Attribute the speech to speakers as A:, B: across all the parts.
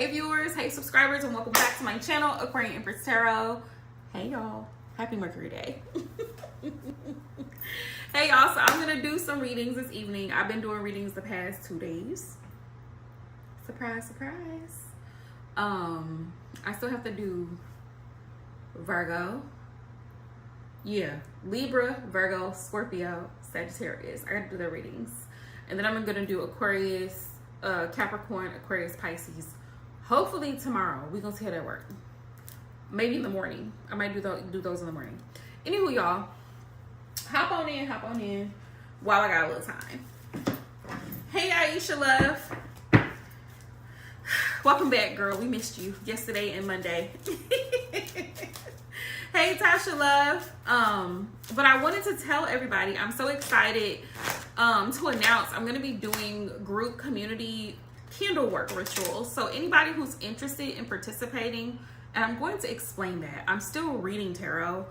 A: Hey viewers, hey subscribers, and welcome back to my channel, Aquarian Empress Tarot. Hey y'all, happy Mercury Day. Hey y'all, so I'm gonna do some readings this evening. I've been doing readings the past 2 days. Surprise, surprise. I still have to do Virgo. Yeah, Libra, Virgo, Scorpio, Sagittarius. I gotta do their readings. And then I'm gonna do Aquarius, Capricorn, Aquarius, Pisces. Hopefully tomorrow. We're gonna see how that works. Maybe in the morning. I might do those in the morning. Anywho, y'all, hop on in while I got a little time. Hey, Aisha love. Welcome back, girl. We missed you yesterday and Monday. Hey, Tasha love. But I wanted to tell everybody, I'm so excited to announce I'm going to be doing group community candle work rituals. So anybody who's interested in participating, and I'm going to explain that. I'm still reading tarot,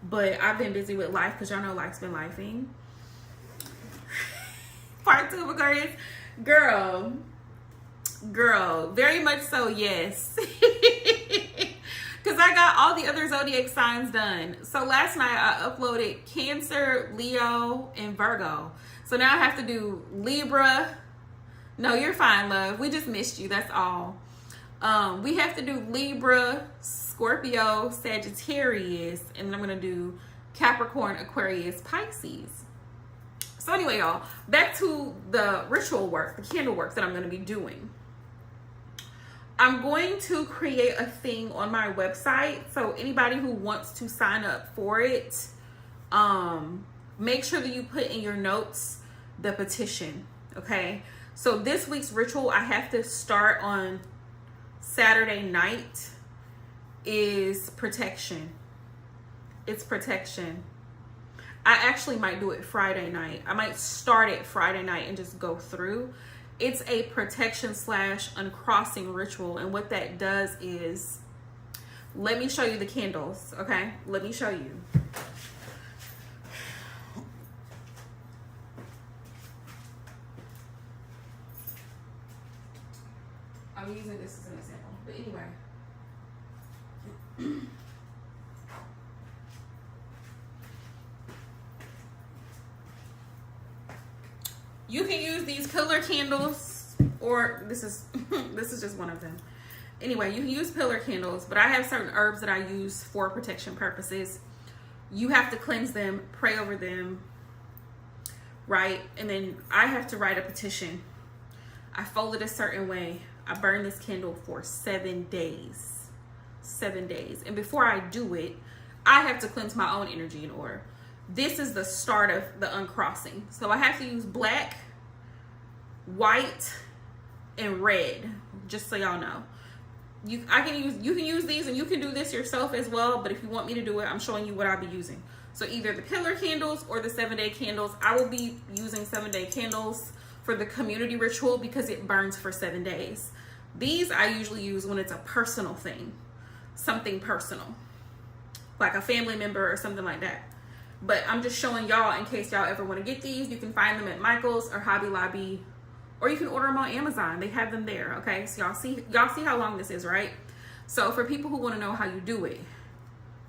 A: but I've been busy with life because y'all know life's been lifing. Part 2 of Aquarius. Girl, very much so, yes. Because I got all the other zodiac signs done. So last night I uploaded Cancer, Leo, and Virgo. So now I have to do Libra. No, you're fine, love. We just missed you. That's all. We have to do Libra, Scorpio, Sagittarius, and then I'm going to do Capricorn, Aquarius, Pisces. So anyway, y'all, back to the ritual work, the candle work that I'm going to be doing. I'm going to create a thing on my website. So anybody who wants to sign up for it, make sure that you put in your notes the petition, okay? So this week's ritual I have to start on Saturday night is protection. It's protection. I actually might do it Friday night. I might start it Friday night and just go through. It's a protection / uncrossing ritual. And what that does is, let me show you the candles, okay? Let me show you. I'm using this as an example, but anyway. You can use these pillar candles, or this is just one of them. Anyway, you can use pillar candles, but I have certain herbs that I use for protection purposes. You have to cleanse them, pray over them, right? And then I have to write a petition. I fold it a certain way. I burn this candle for 7 days. 7 days. And before I do it, I have to cleanse my own energy in order. This is the start of the uncrossing. So I have to use black, white, and red, just so y'all know. You can use these, and you can do this yourself as well, but if you want me to do it, I'm showing you what I'll be using. So either the pillar candles or the 7-day candles. I will be using 7-day candles for the community ritual because it burns for 7 days. These I usually use when it's a personal thing, something personal, like a family member or something like that. But I'm just showing y'all in case y'all ever want to get these. You can find them at Michael's or Hobby Lobby, or you can order them on Amazon. They have them there, okay? So y'all see how long this is, right? So for people who want to know how you do it,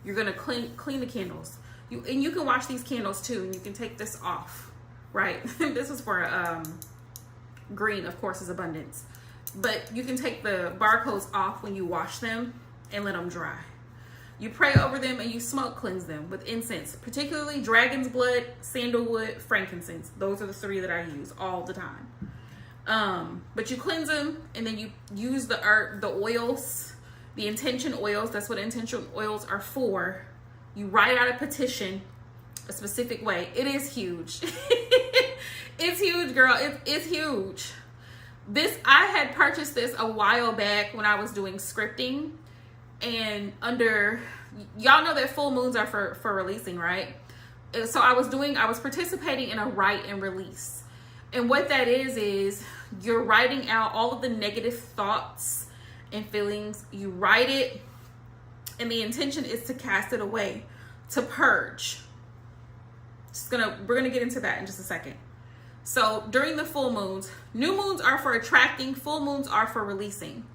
A: you're gonna clean the candles. And you can wash these candles too, and you can take this off, right? This is for green, of course, is abundance. But you can take the barcodes off when you wash them and let them dry. You pray over them and you smoke cleanse them with incense, particularly dragon's blood, sandalwood, frankincense. Those are the 3 that I use all the time. But you cleanse them and then you use the oils, the intention oils. That's what intention oils are for. You write out a petition a specific way. It is huge. It's huge, girl. It's huge. I had purchased this a while back when I was doing scripting, and y'all know that full moons are for releasing, right? So I was participating in a write and release. And what that is you're writing out all of the negative thoughts and feelings. You write it, and the intention is to cast it away, to purge. We're gonna get into that in just a second. So during the full moons, new moons are for attracting, full moons are for releasing.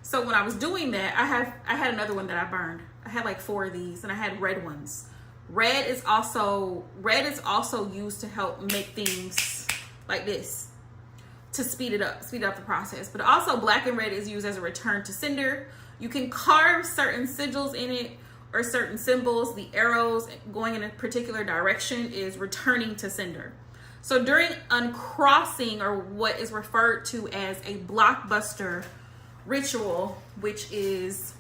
A: So when I was doing that, I had another one that I burned. I had like 4 of these, and I had red ones. Red is also used to help make things like this, to speed up the process. But also black and red is used as a return to sender. You can carve certain sigils in it or certain symbols. The arrows going in a particular direction is returning to sender. So during uncrossing, or what is referred to as a blockbuster ritual, which is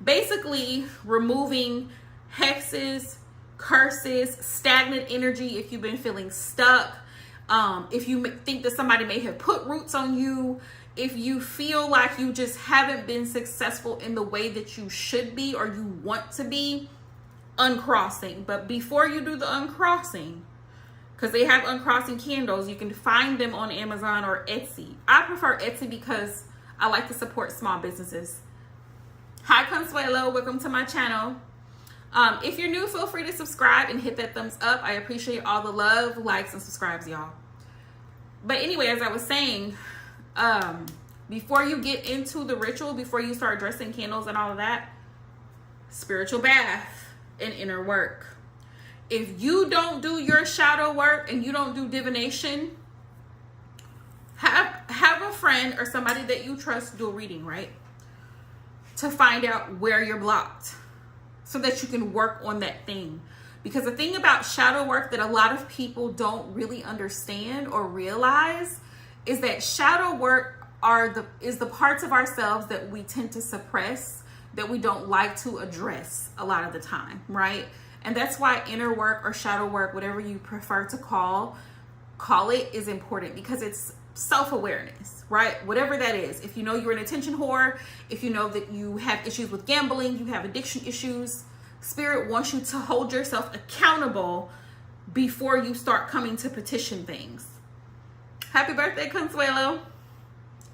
A: basically removing hexes, curses, stagnant energy if you've been feeling stuck, if you think that somebody may have put roots on you, if you feel like you just haven't been successful in the way that you should be or you want to be, uncrossing. But before you do the uncrossing, because they have uncrossing candles, you can find them on Amazon or Etsy. I prefer Etsy because I like to support small businesses. Hi Consuelo, welcome to my channel. If you're new, feel free to subscribe and hit that thumbs up. I appreciate all the love, likes, and subscribes, y'all. But anyway, as I was saying, before you get into the ritual, before you start dressing candles and all of that, spiritual bath and inner work. If you don't do your shadow work and you don't do divination, have a friend or somebody that you trust do a reading, right? To find out where you're blocked so that you can work on that thing. Because the thing about shadow work that a lot of people don't really understand or realize is that shadow work is the parts of ourselves that we tend to suppress, that we don't like to address a lot of the time, right? And that's why inner work or shadow work, whatever you prefer to call it, is important, because it's self-awareness, right? Whatever that is. If you know you're an attention whore, if you know that you have issues with gambling, you have addiction issues, Spirit wants you to hold yourself accountable before you start coming to petition things. Happy birthday, Consuelo.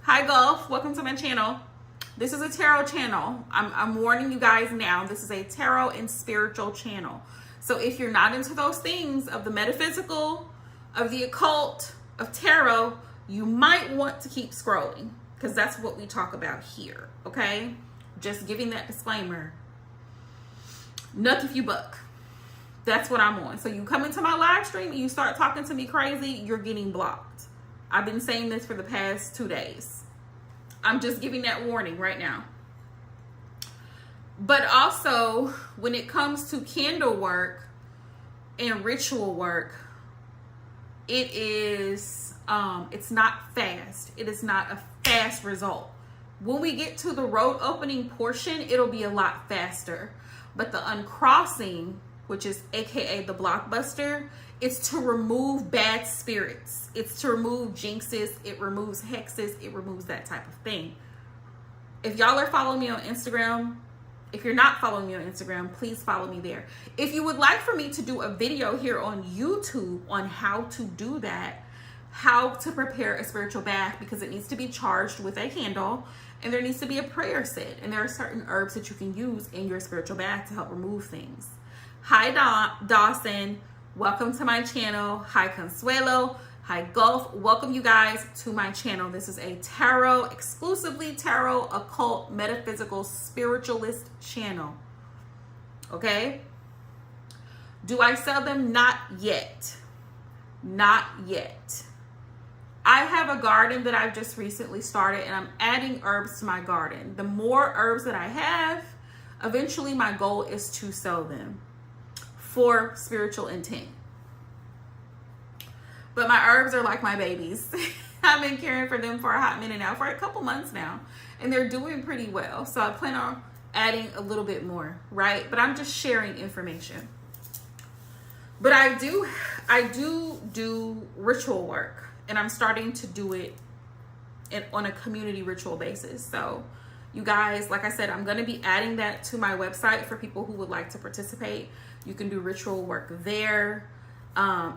A: Hi, Golf. Welcome to my channel. This is a tarot channel. I'm warning you guys now. This is a tarot and spiritual channel. So if you're not into those things of the metaphysical, of the occult, of tarot, you might want to keep scrolling, because that's what we talk about here, okay? Just giving that disclaimer. Nuck if you buck. That's what I'm on. So you come into my live stream and you start talking to me crazy, you're getting blocked. I've been saying this for the past 2 days. I'm just giving that warning right now. But also, when it comes to candle work and ritual work, it is, it's not fast. It is not a fast result. When we get to the road opening portion, it'll be a lot faster. But the uncrossing, which is AKA the blockbuster, it's to remove bad spirits. It's to remove jinxes. It removes hexes. It removes that type of thing. If y'all are following me on Instagram, if you're not following me on Instagram, please follow me there. If you would like for me to do a video here on YouTube on how to do that, how to prepare a spiritual bath, because it needs to be charged with a candle and there needs to be a prayer said, and there are certain herbs that you can use in your spiritual bath to help remove things. Hi Dawson, welcome to my channel. Hi Consuelo, hi Golf, welcome you guys to my channel. This is a tarot, exclusively tarot, occult, metaphysical, spiritualist channel. Okay? Do I sell them? Not yet. Not yet. I have a garden that I've just recently started, and I'm adding herbs to my garden. The more herbs that I have, eventually my goal is to sell them for spiritual intent. But my herbs are like my babies. I've been caring for them for a hot minute now, for a couple months now, and they're doing pretty well. So I plan on adding a little bit more, right? But I'm just sharing information. But I do ritual work, and I'm starting to do it on a community ritual basis. So you guys, like I said, I'm going to be adding that to my website for people who would like to participate. You can do ritual work there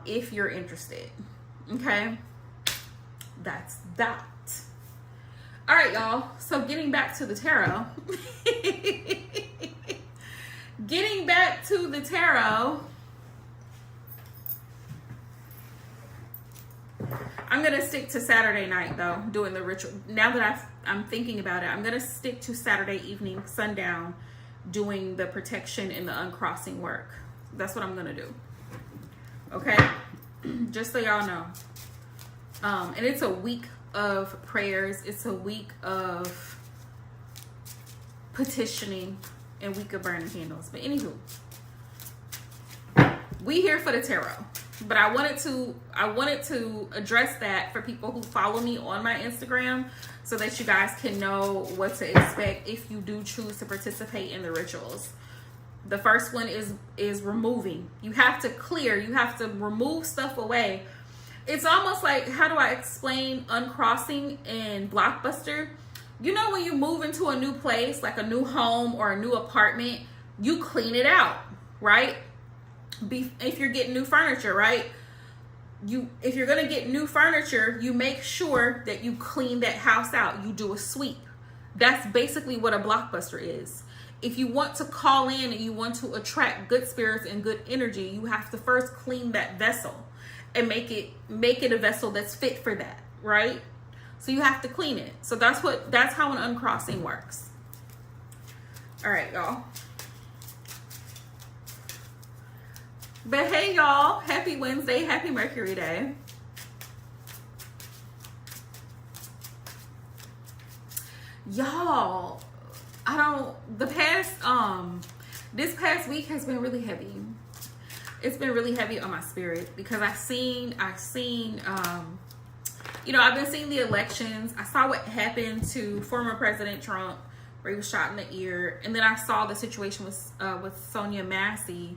A: if you're interested. Okay, that's that. All right, y'all. So getting back to the tarot. Getting back to the tarot. I'm I'm going to stick to Saturday night, though, doing the ritual. Now that I'm thinking about it, I'm going to stick to Saturday evening, sundown, doing the protection and the uncrossing work. That's what I'm going to do. Okay? Just so y'all know. And it's a week of prayers. It's a week of petitioning and week of burning candles. But anywho, we here for the tarot. But I wanted to address that for people who follow me on my Instagram, so that you guys can know what to expect if you do choose to participate in the rituals. The first one is removing. You have to clear. You have to remove stuff away. It's almost like, how do I explain uncrossing in Blockbuster? You know, when you move into a new place, like a new home or a new apartment, you clean it out, right? If you're getting new furniture, right? If you're going to get new furniture, you make sure that you clean that house out. You do a sweep. That's basically what a Blockbuster is. If you want to call in and you want to attract good spirits and good energy, you have to first clean that vessel and make it a vessel that's fit for that, right? So you have to clean it. So that's how an uncrossing works. All right, y'all. But hey, y'all, happy Wednesday, happy Mercury Day. Y'all, this past week has been really heavy. It's been really heavy on my spirit because I've been seeing the elections. I saw what happened to former President Trump, where he was shot in the ear. And then I saw the situation with Sonia Massey.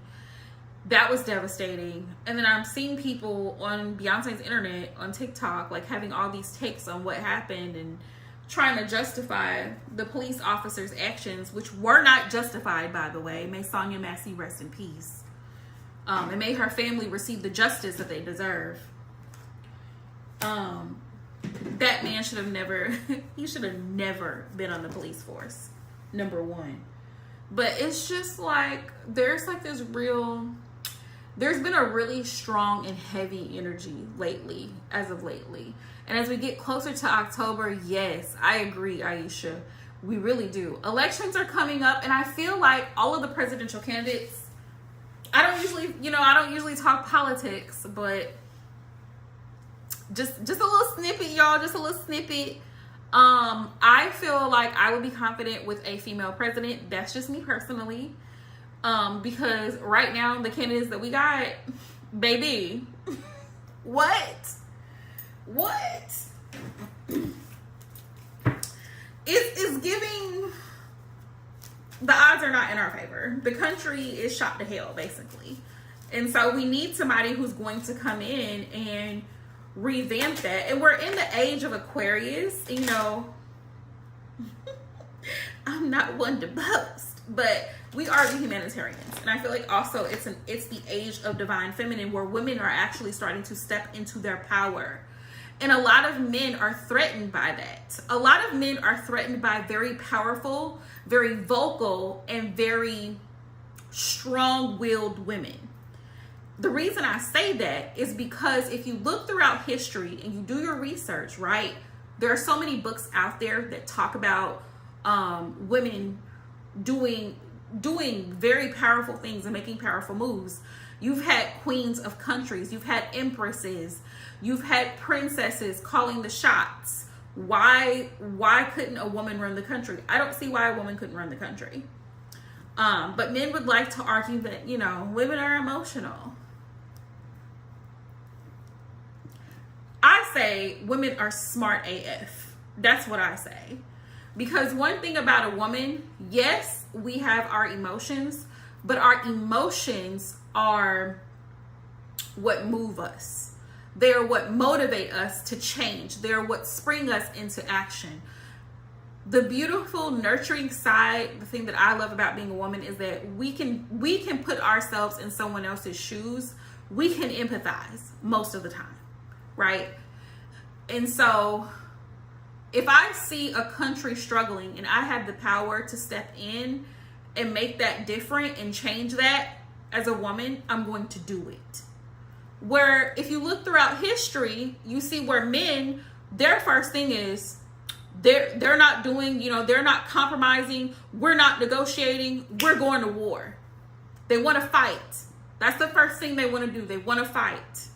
A: That was devastating. And then I'm seeing people on Beyonce's internet, on TikTok, like having all these takes on what happened and trying to justify the police officers' actions, which were not justified, by the way. May Sonia Massey rest in peace. And may her family receive the justice that they deserve. That man should have never, he should have never been on the police force, number one. But it's just like, there's been a really strong and heavy energy as of lately. And as we get closer to October, yes, I agree, Aisha. We really do. Elections are coming up, and I feel like all of the presidential candidates, I don't usually talk politics, but just a little snippet, y'all, just a little snippet. I feel like I would be confident with a female president. That's just me personally. Because right now, the candidates that we got, baby, what? It's giving, the odds are not in our favor. The country is shot to hell, basically. And so we need somebody who's going to come in and revamp that. And we're in the age of Aquarius, I'm not one to boast, but we are the humanitarians. And I feel like also it's the age of divine feminine, where women are actually starting to step into their power. And a lot of men are threatened by that. A lot of men are threatened by very powerful, very vocal, and very strong-willed women. The reason I say that is because if you look throughout history and you do your research, right, there are so many books out there that talk about women doing very powerful things and making powerful moves. You've had queens of countries, you've had empresses, you've had princesses calling the shots. Why couldn't a woman run the country? I don't see why a woman couldn't run the country. But men would like to argue that, women are emotional. I say women are smart AF. That's what I say. Because one thing about a woman, yes, we have our emotions, but our emotions are what move us. They're what motivate us to change. They're what spring us into action. The beautiful, nurturing side, the thing that I love about being a woman, is that we can put ourselves in someone else's shoes. We can empathize most of the time, right? And so if I see a country struggling and I have the power to step in and make that different and change that as a woman, I'm going to do it. Where if you look throughout history, you see where men, their first thing is they're not doing, they're not compromising, we're not negotiating, we're going to war. They want to fight. That's the first thing they want to do. They want to fight.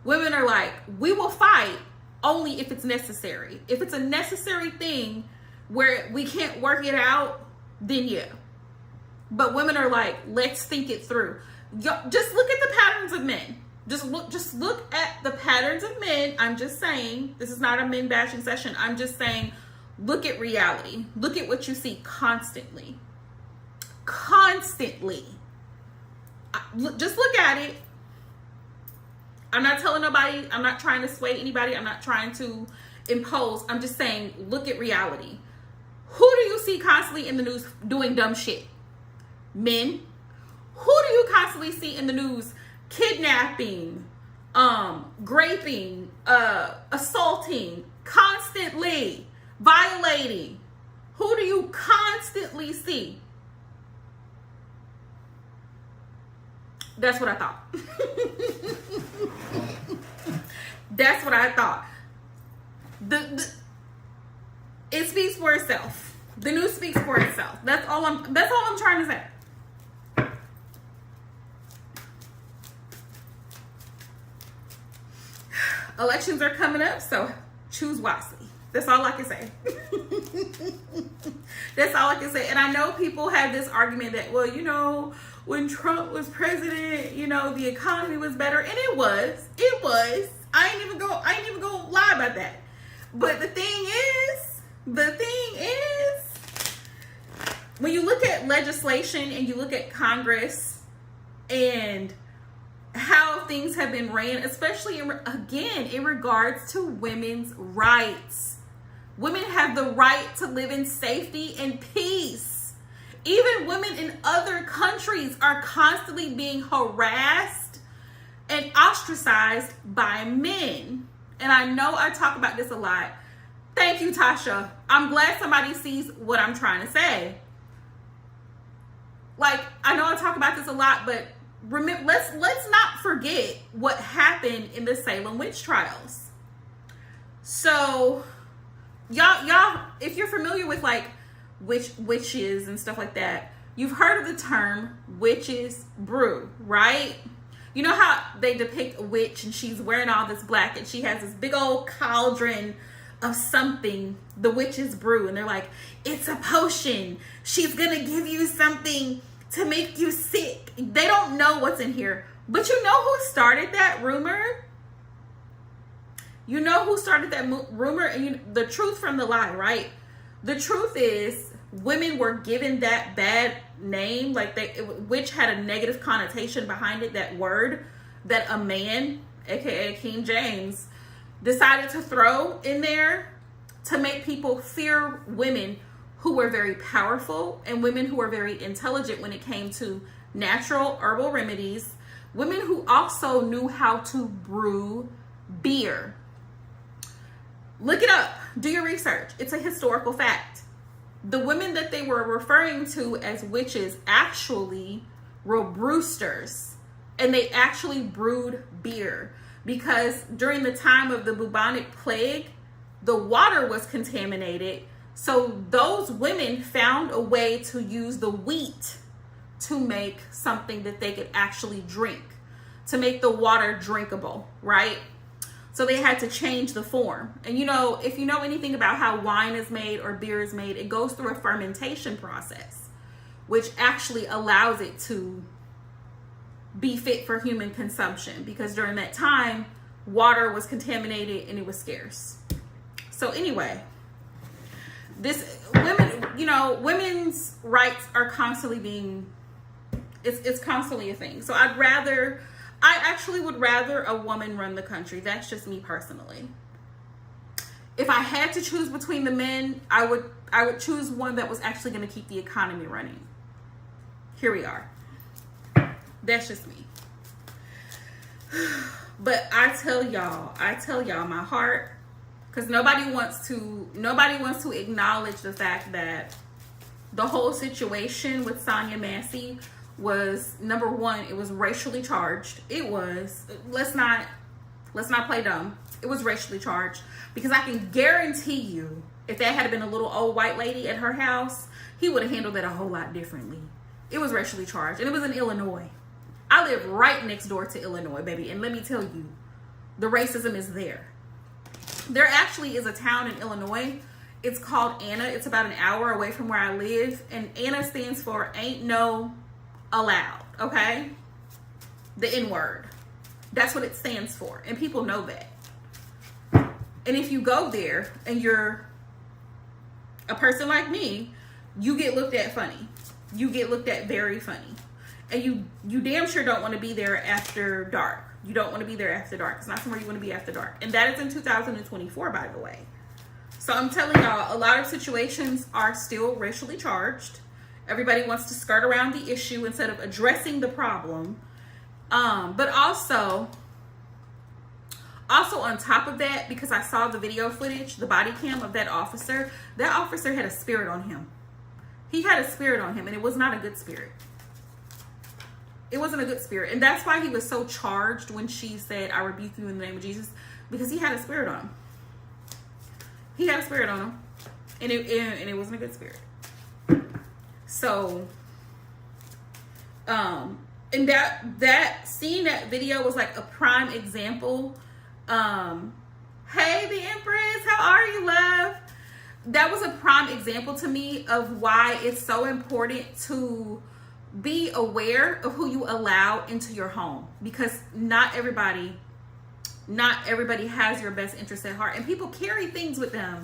A: Women are like, we will fight only if it's necessary. If it's a necessary thing where we can't work it out, then yeah. But women are like, let's think it through. Just look at the patterns of men. Just look at the patterns of men. I'm just saying, this is not a men bashing session. I'm just saying, look at reality. Look at what you see constantly. Constantly. Just look at it. I'm not telling nobody. I'm not trying to sway anybody. I'm not trying to impose. I'm just saying, look at reality. Who do you see constantly in the news doing dumb shit? Men. Who do you constantly see in the news kidnapping, raping, assaulting, constantly violating? Who do you constantly see? That's what I thought. That's what I thought. It speaks for itself. The news speaks for itself. That's all I'm trying to say. Elections are coming up, so choose wisely. That's all I can say. That's all I can say. And I know people have this argument that, well, when Trump was president, the economy was better. And it was. I ain't even gonna lie about that. But the thing is, when you look at legislation and you look at Congress and how things have been ran, especially in regards to women's rights. Women have the right to live in safety and peace. Even women in other countries are constantly being harassed and ostracized by men. And I know I talk about this a lot. Thank you, Tasha. I'm glad somebody sees what I'm trying to say. Like, I know I talk about this a lot, but remember, let's not forget what happened in the Salem witch trials. So, y'all, if you're familiar with like witches and stuff like that, you've heard of the term witch's brew, right? You know how they depict a witch and she's wearing all this black and she has this big old cauldron of something, the witch's brew, and they're like, it's a potion. She's gonna give you something to make you sick. They don't know what's in here. But you know who started that rumor? You know who started that rumor? And the truth from the lie, right? The truth is, women were given that bad name, like which had a negative connotation behind it, that word that a man, aka King James, decided to throw in there to make people fear women who were very powerful and women who were very intelligent when it came to natural herbal remedies, women who also knew how to brew beer. Look it up. Do your research. It's a historical fact. The women that they were referring to as witches actually were brewsters, and they actually brewed beer because during the time of the bubonic plague, the water was contaminated. So those women found a way to use the wheat to make something that they could actually drink, to make the water drinkable, right? So they had to change the form. And if you know anything about how wine is made or beer is made, it goes through a fermentation process, which actually allows it to be fit for human consumption, because during that time, water was contaminated and it was scarce. So anyway, women's rights are constantly being, it's constantly a thing. So I actually would rather a woman run the country. That's just me personally. If I had to choose between the men, I would choose one that was actually going to keep the economy running. Here we are. That's just me. But I tell y'all my heart, because nobody wants to acknowledge the fact that the whole situation with Sonya Massey was, number one, it was racially charged. It was, let's not play dumb. It was racially charged, because I can guarantee you, if that had been a little old white lady at her house, he would have handled that a whole lot differently. It was racially charged, and it was in Illinois. I live right next door to Illinois, baby, and let me tell you, the racism is there. There actually is a town in Illinois. It's called Anna. It's about an hour away from where I live, and Anna stands for ain't no allowed, okay? The N-word. That's what it stands for, and people know that. And if you go there and you're a person like me, you get looked at funny. You get looked at very funny. And you damn sure don't want to be there after dark. You don't want to be there after dark. It's not somewhere you want to be after dark. And that is in 2024, by the way. So I'm telling y'all, a lot of situations are still racially charged. Everybody wants to skirt around the issue instead of addressing the problem. But also on top of that, because I saw the video footage, the body cam of that officer had a spirit on him. He had a spirit on him, and it was not a good spirit. It wasn't a good spirit. And that's why he was so charged when she said, I rebuke you in the name of Jesus, because he had a spirit on him. He had a spirit on him, and it wasn't a good spirit. So, and that seeing that video was like a prime example. Hey, the Empress, how are you, love? That was a prime example to me of why it's so important to be aware of who you allow into your home, because not everybody has your best interest at heart, and people carry things with them.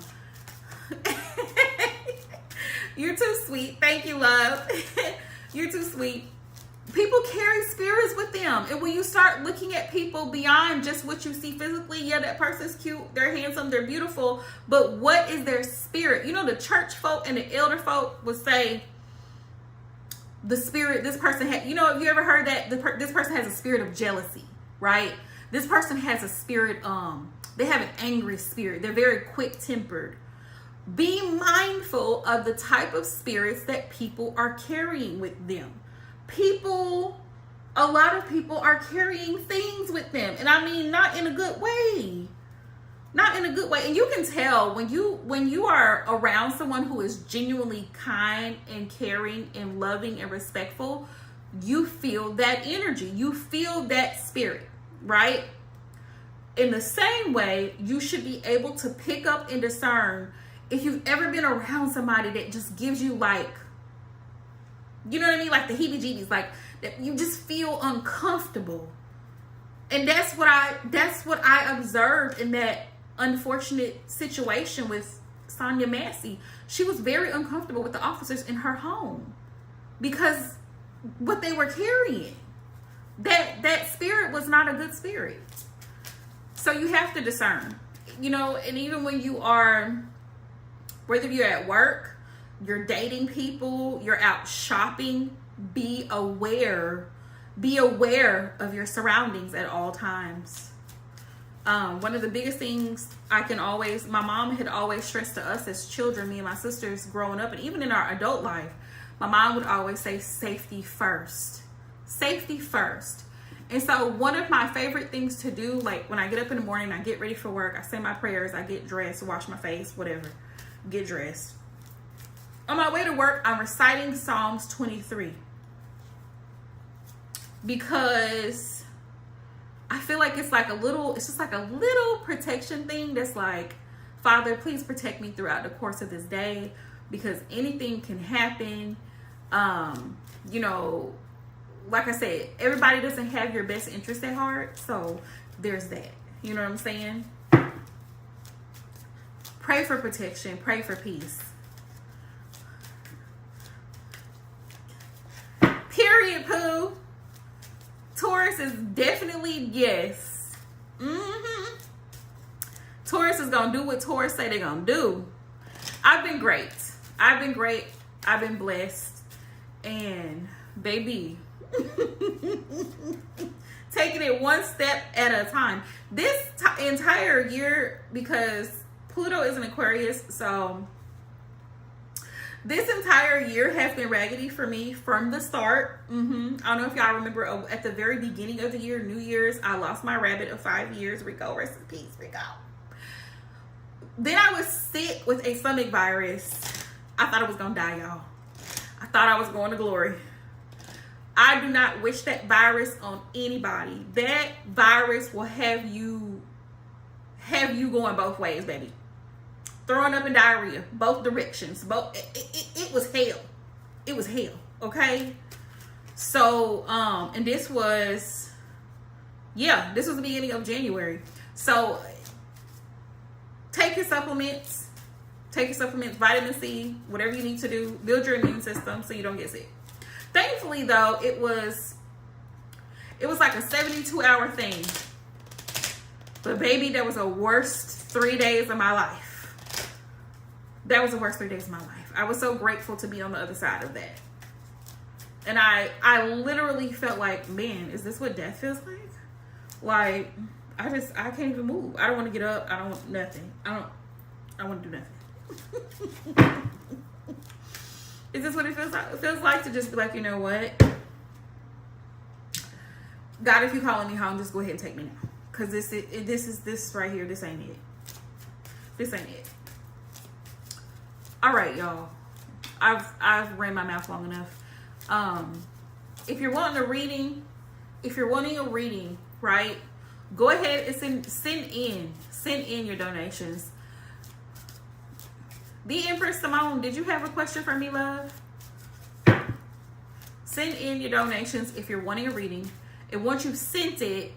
A: You're too sweet. Thank you, love. You're too sweet. People carry spirits with them, and when you start looking at people beyond just what you see physically, yeah, that person's cute, they're handsome, they're beautiful, but what is their spirit? You know, the church folk and the elder folk would say, the spirit this person had, you know, have you ever heard that this person has a spirit of jealousy, right? This person has a spirit, they have an angry spirit. They're very quick-tempered. Be mindful of the type of spirits that people are carrying with them. A lot of people are carrying things with them, and I mean, not in a good way. Not in a good way. And you can tell when you are around someone who is genuinely kind and caring and loving and respectful, you feel that energy. You feel that spirit, right? In the same way, you should be able to pick up and discern if you've ever been around somebody that just gives you, like, you know what I mean? Like the heebie-jeebies, like that you just feel uncomfortable. And that's what I observed in that unfortunate situation with Sonya Massey. She was very uncomfortable with the officers in her home because what they were carrying, that spirit was not a good spirit. So you have to discern, you know, and even when you are, whether you're at work, you're dating people, you're out shopping, be aware of your surroundings at all times. One of the biggest things my mom had always stressed to us as children, me and my sisters growing up, and even in our adult life, my mom would always say safety first. Safety first. And so one of my favorite things to do, like when I get up in the morning, I get ready for work, I say my prayers, I get dressed, wash my face, whatever, get dressed. On my way to work, I'm reciting Psalms 23 because I feel like it's just like a little protection thing that's like, Father, please protect me throughout the course of this day, because anything can happen. You know, like I said, everybody doesn't have your best interest at heart, so there's that. You know what I'm saying? Pray for protection, pray for peace. Period, Pooh. Taurus is definitely yes. Taurus is gonna do what Taurus say they're gonna do. I've been great. I've been blessed. And baby, taking it one step at a time. This entire year, because Pluto is an Aquarius, so This entire year has been raggedy for me from the start. I don't know if y'all remember at the very beginning of the year, New Year's, I lost my rabbit of 5 years. Rico, rest in peace, Rico. Then I was sick with a stomach virus. I thought I was gonna die, y'all. I thought I was going to glory. I do not wish that virus on anybody. That virus will have you going both ways, baby. Throwing up and diarrhea, both directions. It was hell. It was hell. Okay. So, and this was the beginning of January. So, take your supplements. Take your supplements, vitamin C, whatever you need to do. Build your immune system so you don't get sick. Thankfully, though, it was like a 72-hour thing. But baby, that was the worst 3 days of my life. That was the worst 3 days of my life. I was so grateful to be on the other side of that. And I literally felt like, man, is this what death feels like? Like, I can't even move. I don't want to get up. I don't want nothing. I want to do nothing. Is this what it feels like? It feels like to just be like, you know what? God, if you're calling me home, just go ahead and take me now. Because this right here, this ain't it. This ain't it. All right, y'all. I've ran my mouth long enough. If you're wanting a reading, right? Go ahead and send in your donations. The Empress Simone, did you have a question for me, love? Send in your donations if you're wanting a reading. And once you've sent it,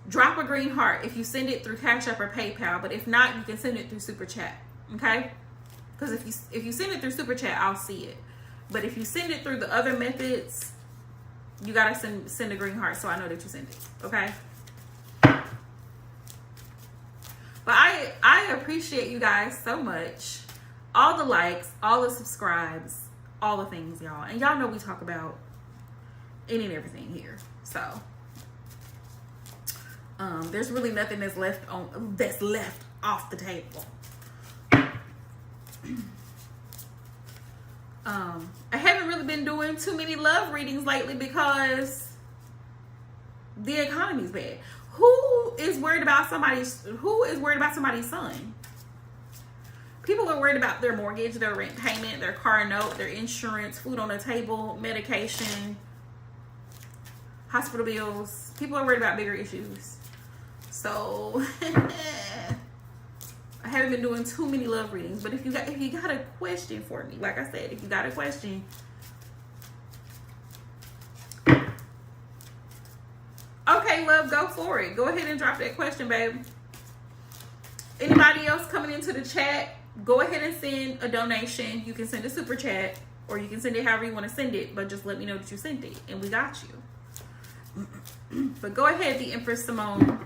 A: drop a green heart if you send it through Cash App or PayPal. But if not, you can send it through Super Chat. Okay? Because if you send it through Super Chat, I'll see it. But if you send it through the other methods, you gotta send a green heart so I know that you sent it. Okay? But I appreciate you guys so much. All the likes, all the subscribes, all the things, y'all. And y'all know we talk about any and everything here. So there's really nothing that's left off the table. I haven't really been doing too many love readings lately because the economy's bad. Who is worried about somebody's son? People are worried about their mortgage, their rent payment, their car note, their insurance, food on the table, medication, hospital bills. People are worried about bigger issues. So I haven't been doing too many love readings. But if you got a question for me, like I said, if you got a question, okay, love, go for it. Go ahead and drop that question, babe. Anybody else coming into the chat? Go ahead and send a donation. You can send a super chat or you can send it however you want to send it, but just let me know that you sent it and we got you. But go ahead, the Empress Simone.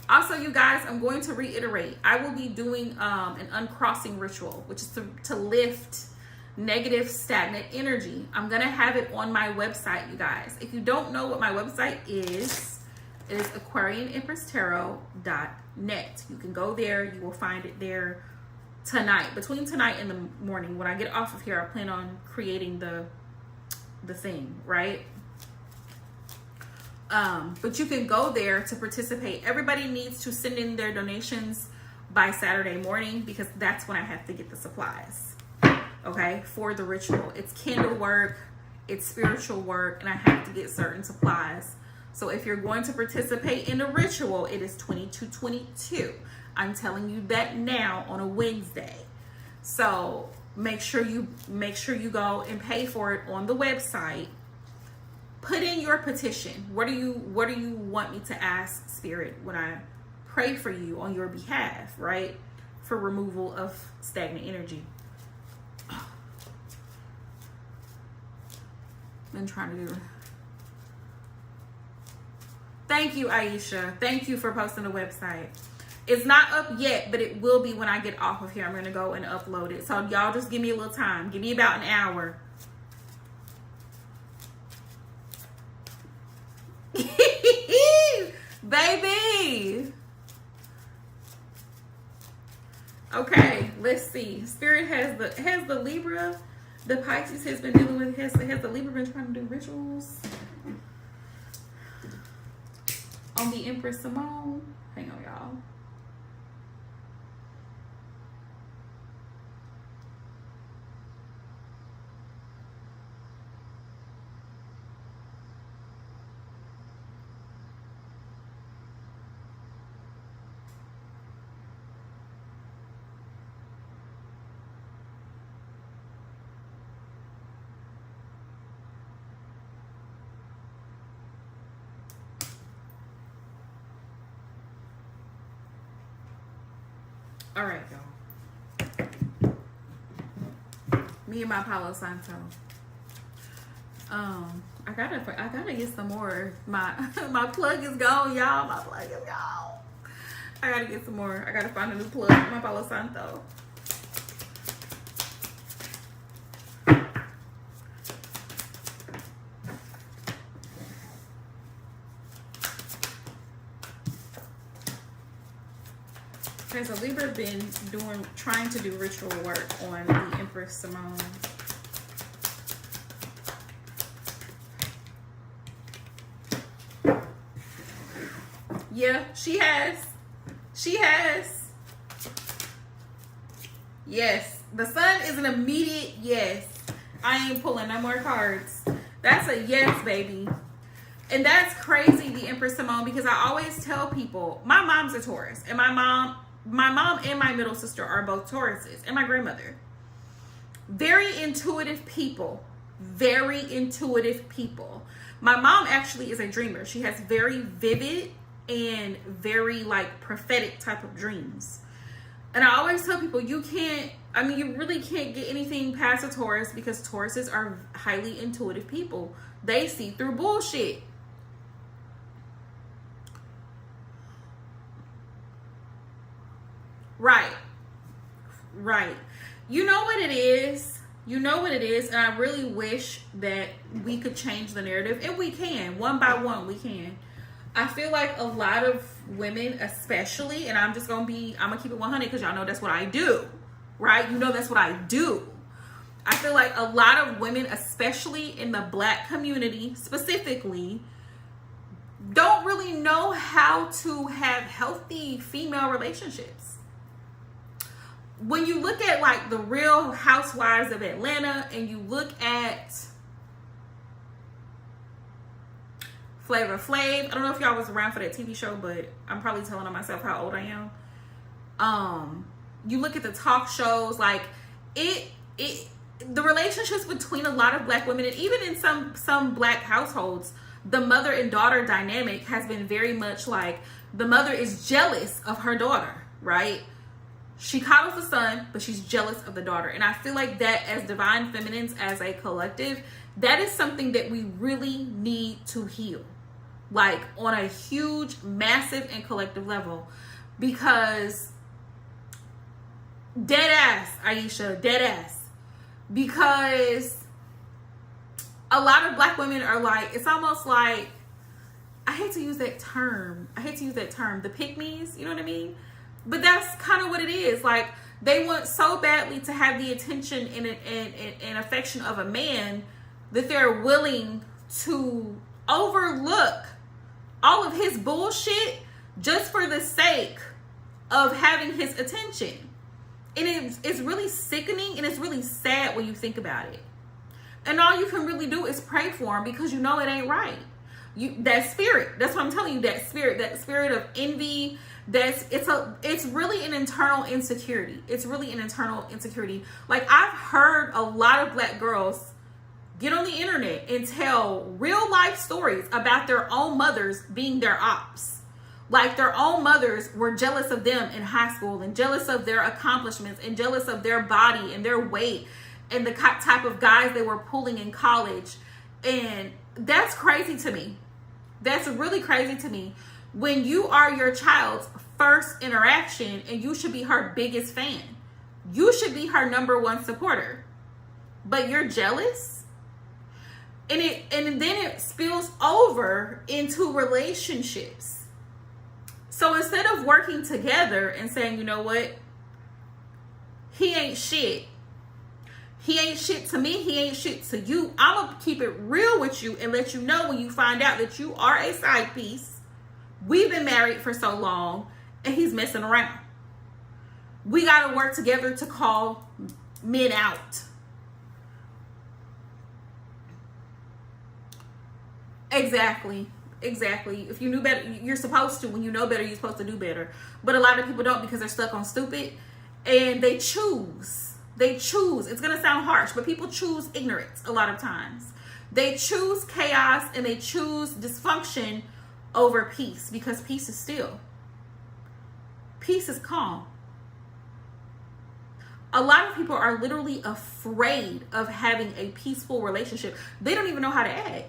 A: Also, you guys, I'm going to reiterate, I will be doing an uncrossing ritual, which is to lift negative stagnant energy. I'm gonna have it on my website, you guys. If you don't know what my website is, it is aquarianempresstarot.net. You can go there. You will find it there tonight. Between tonight and the morning, when I get off of here, I plan on creating the thing, right? But you can go there to participate. Everybody needs to send in their donations by Saturday morning because that's when I have to get the supplies. Okay, for the ritual. It's candle work, it's spiritual work, and I have to get certain supplies. So if you're going to participate in the ritual, it is 2222. I'm telling you that now on a Wednesday. So make sure you go and pay for it on the website. Put in your petition. What do you want me to ask Spirit when I pray for you on your behalf, right? For removal of stagnant energy. Been trying to do. Thank you, Aisha. Thank you for posting the website. It's not up yet, but it will be when I get off of here. I'm going to go and upload it. So y'all just give me a little time. Give me about an hour. Baby, baby. Okay, let's see. Spirit has the Libra. The Pisces has been dealing with, has the Libra been trying to do rituals on the Empress Simone? Hang on, y'all. All right, y'all. Me and my Palo Santo. I gotta get some more. My plug is gone, y'all. My plug is gone. I gotta get some more. I gotta find a new plug for my Palo Santo. Has a Libra been trying to do ritual work on the Empress Simone? Yeah, she has. She has. Yes. The sun is an immediate yes. I ain't pulling no more cards. That's a yes, baby. And that's crazy, the Empress Simone, because I always tell people, my mom's a Taurus, and my mom and my middle sister are both Tauruses, and my grandmother. Very intuitive people. Very intuitive people. My mom actually is a dreamer. She has very vivid and very like prophetic type of dreams. And I always tell people, you really can't get anything past a Taurus, because Tauruses are highly intuitive people. They see through bullshit. Right. You know what it is. And I really wish that we could change the narrative. And we can. One by one, we can. I feel like a lot of women, especially, and I'm going to keep it 100 because y'all know that's what I do. Right? You know that's what I do. I feel like a lot of women, especially in the Black community specifically, don't really know how to have healthy female relationships. When you look at like the Real Housewives of Atlanta, and you look at Flavor Flav, I don't know if y'all was around for that TV show, but I'm probably telling on myself how old I am. You look at the talk shows, like the relationships between a lot of Black women, and even in some Black households, the mother and daughter dynamic has been very much like the mother is jealous of her daughter, right? She coddles the son, but she's jealous of the daughter. And I feel like that, as divine feminines, as a collective, that is something that we really need to heal. Like on a huge, massive, and collective level. Because dead ass, Aisha, dead ass. Because a lot of Black women are like, it's almost like, I hate to use that term, the pick-me's, you know what I mean? But that's kind of what it is. Like, they want so badly to have the attention and affection of a man that they're willing to overlook all of his bullshit just for the sake of having his attention. And it's really sickening, and it's really sad when you think about it. And all you can really do is pray for him, because you know it ain't right. That spirit, that's what I'm telling you, that spirit of envy, it's really an internal insecurity. It's really an internal insecurity. Like, I've heard a lot of Black girls get on the internet and tell real life stories about their own mothers being their ops. Like, their own mothers were jealous of them in high school, and jealous of their accomplishments, and jealous of their body and their weight and the type of guys they were pulling in college. And that's crazy to me. That's really crazy to me. When you are your child's first interaction, and you should be her biggest fan. You should be her number one supporter. But you're jealous? And then it spills over into relationships. So instead of working together and saying, you know what, he ain't shit. He ain't shit to me. He ain't shit to you. I'm going to keep it real with you and let you know when you find out that you are a side piece. We've been married for so long and he's messing around. We got to work together to call men out. Exactly. If you knew better, you're supposed to. When you know better, you're supposed to do better. But a lot of people don't because they're stuck on stupid and they choose. It's going to sound harsh, but people choose ignorance a lot of times. They choose chaos and they choose dysfunction over peace because peace is still. Peace is calm. A lot of people are literally afraid of having a peaceful relationship. They don't even know how to act.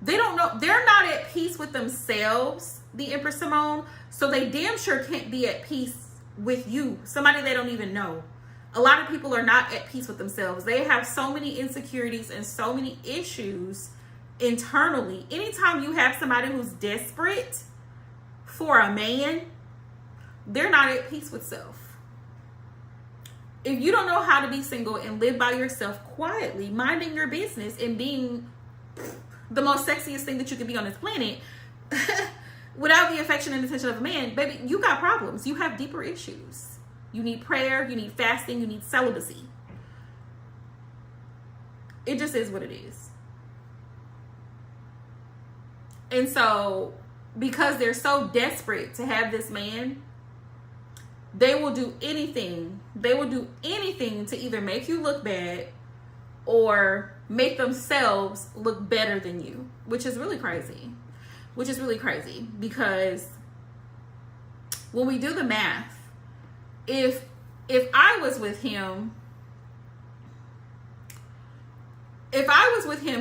A: They don't know. They're not at peace with themselves, the Empress Simone. So they damn sure can't be at peace with you, somebody they don't even know. A lot of people are not at peace with themselves. They have so many insecurities and so many issues internally. Anytime you have somebody who's desperate for a man, they're not at peace with self. If you don't know how to be single and live by yourself quietly, minding your business and being the most sexiest thing that you could be on this planet without the affection and attention of a man, baby, you got problems. You have deeper issues. You need prayer, you need fasting, you need celibacy. It just is what it is. And so, because they're so desperate to have this man, they will do anything. They will do anything to either make you look bad or make themselves look better than you, which is really crazy. Because when we do the math, if I was with him,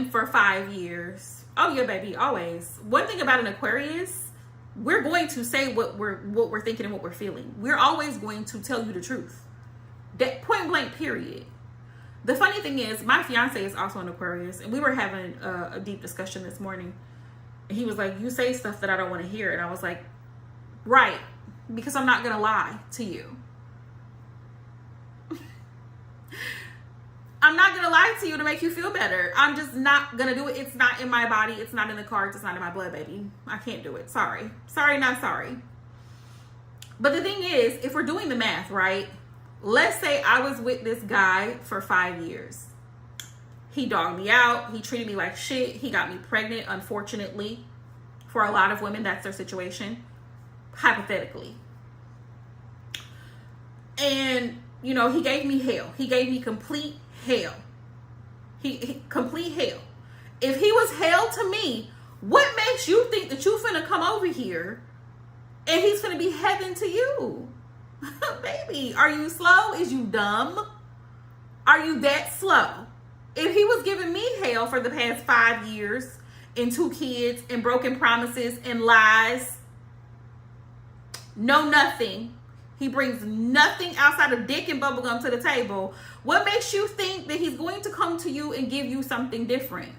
A: for 5 years, oh yeah, baby, always. One thing about an Aquarius, we're going to say what we're thinking and what we're feeling. We're always going to tell you the truth. That point blank, period. The funny thing is, my fiance is also an Aquarius, and we were having a deep discussion this morning. And he was like, you say stuff that I don't want to hear. And I was like, right, because I'm not going to lie to you. I'm not going to lie to you to make you feel better. I'm just not going to do it. It's not in my body. It's not in the cards. It's not in my blood, baby. I can't do it. Sorry. Sorry, not sorry. But the thing is, if we're doing the math, right? Let's say I was with this guy for 5 years. He dogged me out. He treated me like shit. He got me pregnant, unfortunately. For a lot of women, that's their situation. Hypothetically. And, you know, he gave me hell. He gave me complete hell. He complete hell. If he was hell to me, what makes you think that you finna come over here and he's finna be heaven to you? Baby, are you slow? Is you dumb? Are you that slow? If he was giving me hell for the past 5 years and 2 kids and broken promises and lies, no nothing. He brings nothing outside of dick and bubblegum to the table. What makes you think that he's going to come to you and give you something different?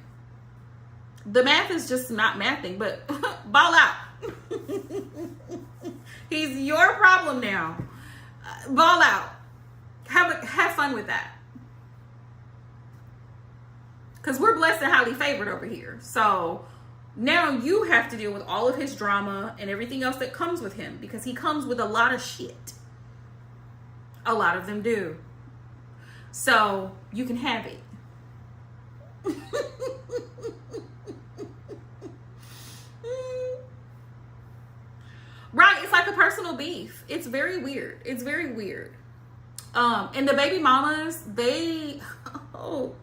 A: The math is just not mathing, but ball out. He's your problem now. Ball out. Have fun with that. Because we're blessed and highly favored over here. So now you have to deal with all of his drama and everything else that comes with him. Because he comes with a lot of shit. A lot of them do. So you can have it. Right, it's like a personal beef. It's very weird. It's very weird. And the baby mamas, they, oh,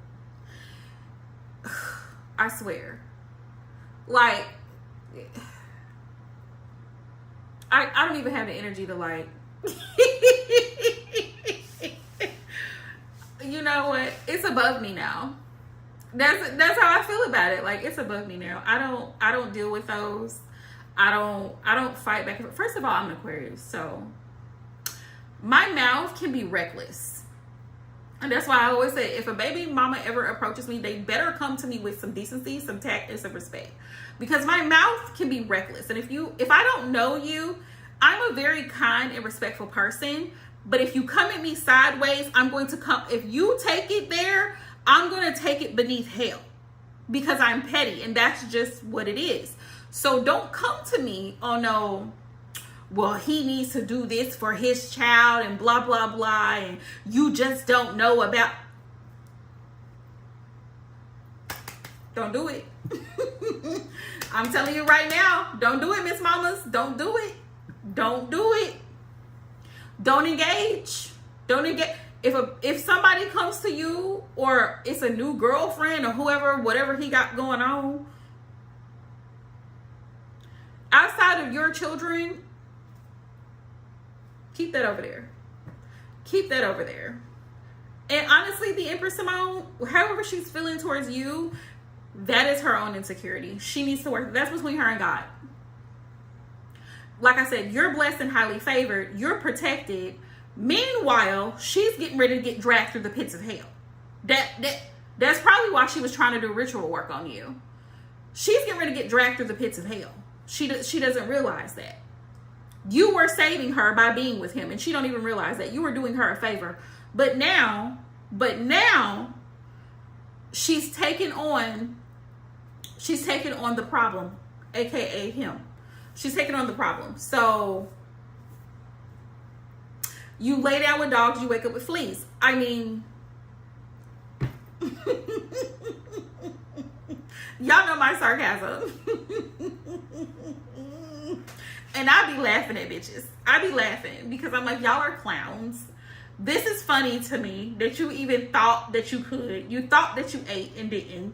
A: I swear, like, I don't even have the energy to, like, you know what? It's above me now. That's how I feel about it. Like, it's above me now. I don't deal with those. I don't fight back. First of all, I'm an Aquarius, so my mouth can be reckless. And that's why I always say, if a baby mama ever approaches me, they better come to me with some decency, some tact, and some respect. Because my mouth can be reckless. And if I don't know you, I'm a very kind and respectful person. But if you come at me sideways, I'm going to come. If you take it there, I'm going to take it beneath hell. Because I'm petty. And that's just what it is. So don't come to me, oh no, well, he needs to do this for his child and blah, blah, blah. And you just don't know about. Don't do it. I'm telling you right now, don't do it, Miss Mamas. Don't do it. Don't do it. Don't engage. Don't engage. If somebody comes to you, or it's a new girlfriend or whoever, whatever he got going on, outside of your children, keep that over there. Keep that over there. And honestly, the Empress Simone, however she's feeling towards you, that is her own insecurity. She needs to work. That's between her and God. Like I said, you're blessed and highly favored. You're protected. Meanwhile, she's getting ready to get dragged through the pits of hell. That's probably why she was trying to do ritual work on you. She's getting ready to get dragged through the pits of hell. She doesn't realize that. You were saving her by being with him, and she don't even realize that. You were doing her a favor. But now she's taken on the problem, aka him. She's taking on the problem. So you lay down with dogs, you wake up with fleas. I mean, y'all know my sarcasm. And I be laughing at bitches. I be laughing because I'm like, y'all are clowns. This is funny to me that you even thought that you could. You thought that you ate and didn't.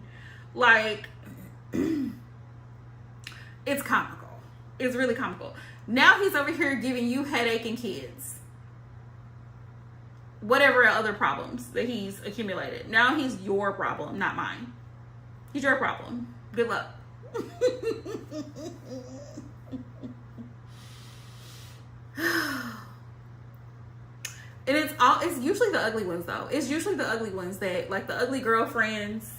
A: Like, it's comical. It's really comical. Now he's over here giving you headache and kids. Whatever other problems that he's accumulated. Now he's your problem, not mine. He's your problem. Good luck. And it's usually the ugly ones though. It's usually the ugly ones that, like, the ugly girlfriends.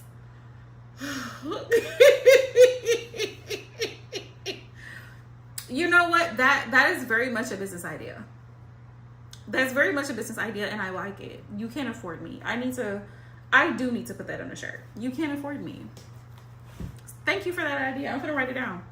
A: You know what? That is very much a business idea. That's very much a business idea, and I like it. You can't afford me. I do need to put that on a shirt. You can't afford me. Thank you for that idea. I'm gonna write it down.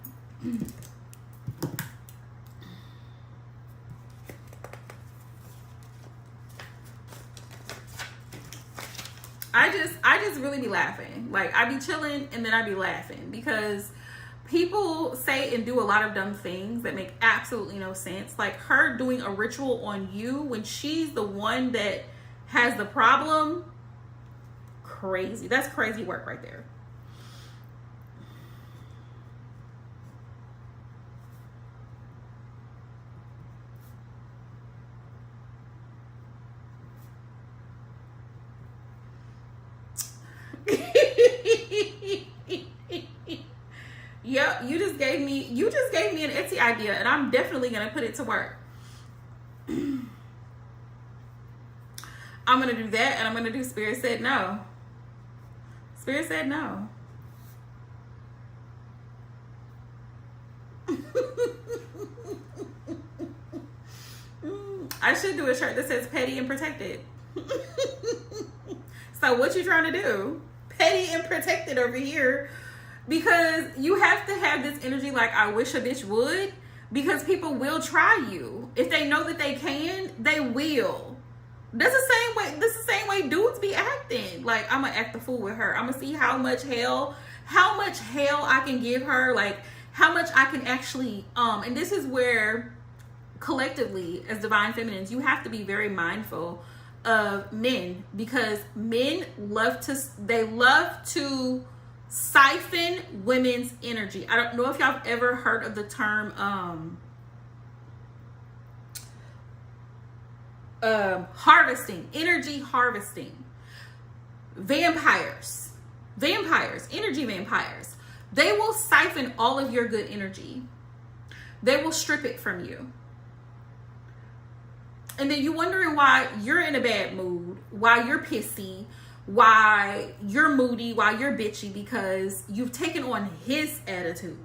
A: I just really be laughing. Like, I be chilling and then I be laughing because people say and do a lot of dumb things that make absolutely no sense. Like her doing a ritual on you when she's the one that has the problem. Crazy. That's crazy work right there. Yep, you just gave me an Etsy idea, and I'm definitely gonna put it to work. I'm gonna do that, and I'm gonna do Spirit Said No. Spirit Said No. I should do a shirt that says petty and protected. So what you trying to do? Petty and protected over here. Because you have to have this energy like, I wish a bitch would. Because people will try you. If they know that they can, they will. That's the same way dudes be acting. Like, I'm gonna act the fool with her. I'm gonna see how much hell I can give her. Like, how much I can actually, and this is where collectively as divine feminines, you have to be very mindful of men, because men love to siphon women's energy. I don't know if y'all have ever heard of the term harvesting, energy harvesting. Vampires, energy vampires. They will siphon all of your good energy. They will strip it from you. And then you wondering why you're in a bad mood, why you're pissy, why you're moody, why you're bitchy, because you've taken on his attitude.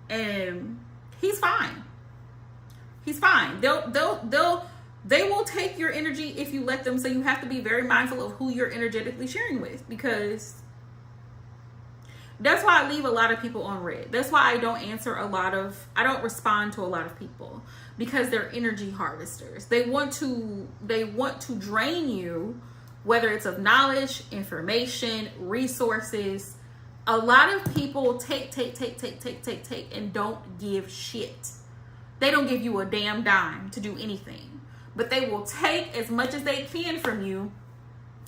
A: And he's fine. He's fine. They will take your energy if you let them. So you have to be very mindful of who you're energetically sharing with, because that's why I leave a lot of people on red. That's why I don't respond to a lot of people, because they're energy harvesters. They want to drain you, whether it's of knowledge, information, resources. A lot of people take, and don't give shit. They don't give you a damn dime to do anything. But they will take as much as they can from you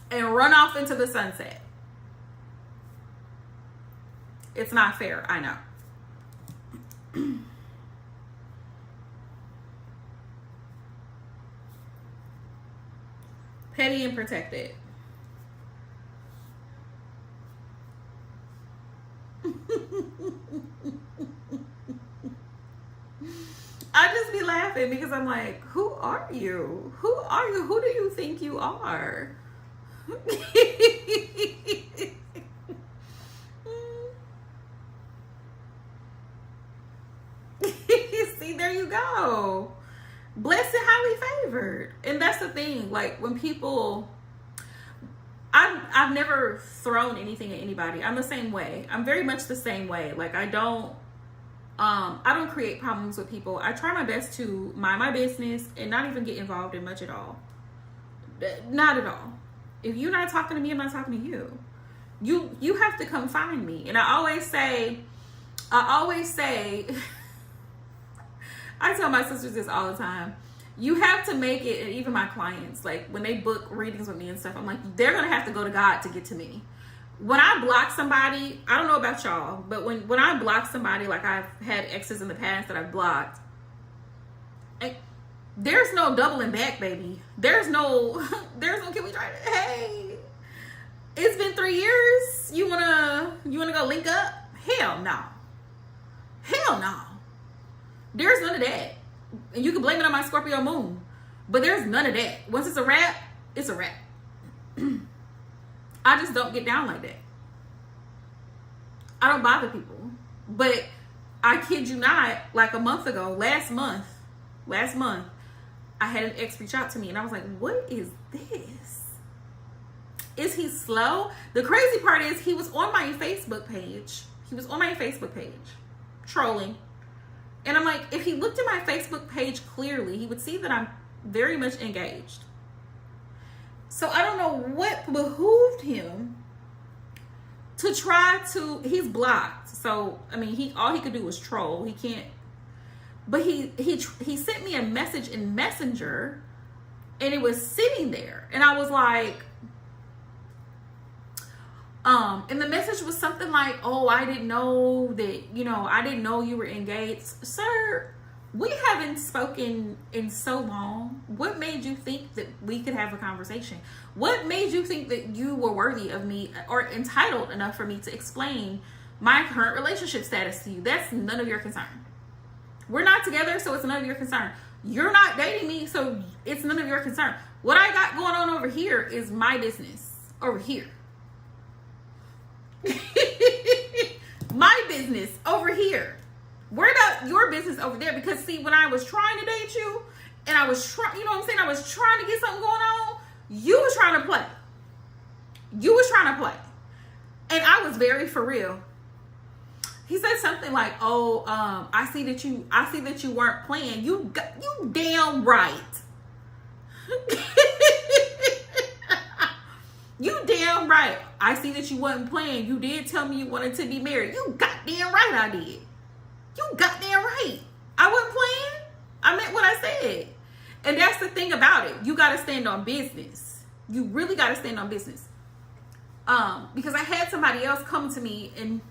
A: and run off into the sunset. It's not fair, I know. Petty and protected. I just be laughing because I'm like, who are you? Who are you? Who do you think you are? See, there you go. Blessed and highly favored. And that's the thing. Like, when people... I've never thrown anything at anybody. I'm the same way. I'm very much the same way. Like, I don't create problems with people. I try my best to mind my business and not even get involved in much at all. Not at all. If you're not talking to me, I'm not talking to you. You have to come find me. And I always say, I tell my sisters this all the time. You have to make it, and even my clients, like when they book readings with me and stuff, I'm like, they're going to have to go to God to get to me. When I block somebody, I don't know about y'all, but when I block somebody, like I've had exes in the past that I've blocked, there's no doubling back, baby. There's no, can we try to, hey, it's been 3 years. You wanna go link up? Hell no. Hell no. There's none of that. And you can blame it on my Scorpio moon, but there's none of that. Once it's a wrap, it's a wrap. I just don't get down like that. I don't bother people. But I kid you not, like a month ago, last month, I had an ex reach out to me and I was like, what is this? Is he slow? The crazy part is he was on my Facebook page. Trolling. And I'm like, if he looked at my Facebook page clearly, he would see that I'm very much engaged. So I don't know what behooved him to try to, he's blocked. So, I mean, all he could do was troll. He can't, but he sent me a message in Messenger and it was sitting there. And I was like, and the message was something like, oh, I didn't know that, I didn't know you were engaged. Sir, we haven't spoken in so long. What made you think that we could have a conversation? What made you think that you were worthy of me or entitled enough for me to explain my current relationship status to you? That's none of your concern. We're not together, so it's none of your concern. You're not dating me, so it's none of your concern. What I got going on over here is my business over here. My business over here. Worry about your business over there. Because see, when I was trying to date you and I was trying, you know what I'm saying? I was trying to get something going on. You was trying to play. And I was very for real. He said something like, oh, I see that you weren't playing. You damn right. You damn right. I see that you wasn't playing. You did tell me you wanted to be married. You goddamn right I did. You goddamn right. I wasn't playing. I meant what I said. And that's the thing about it. You got to stand on business. You really got to stand on business. Because I had somebody else come to me and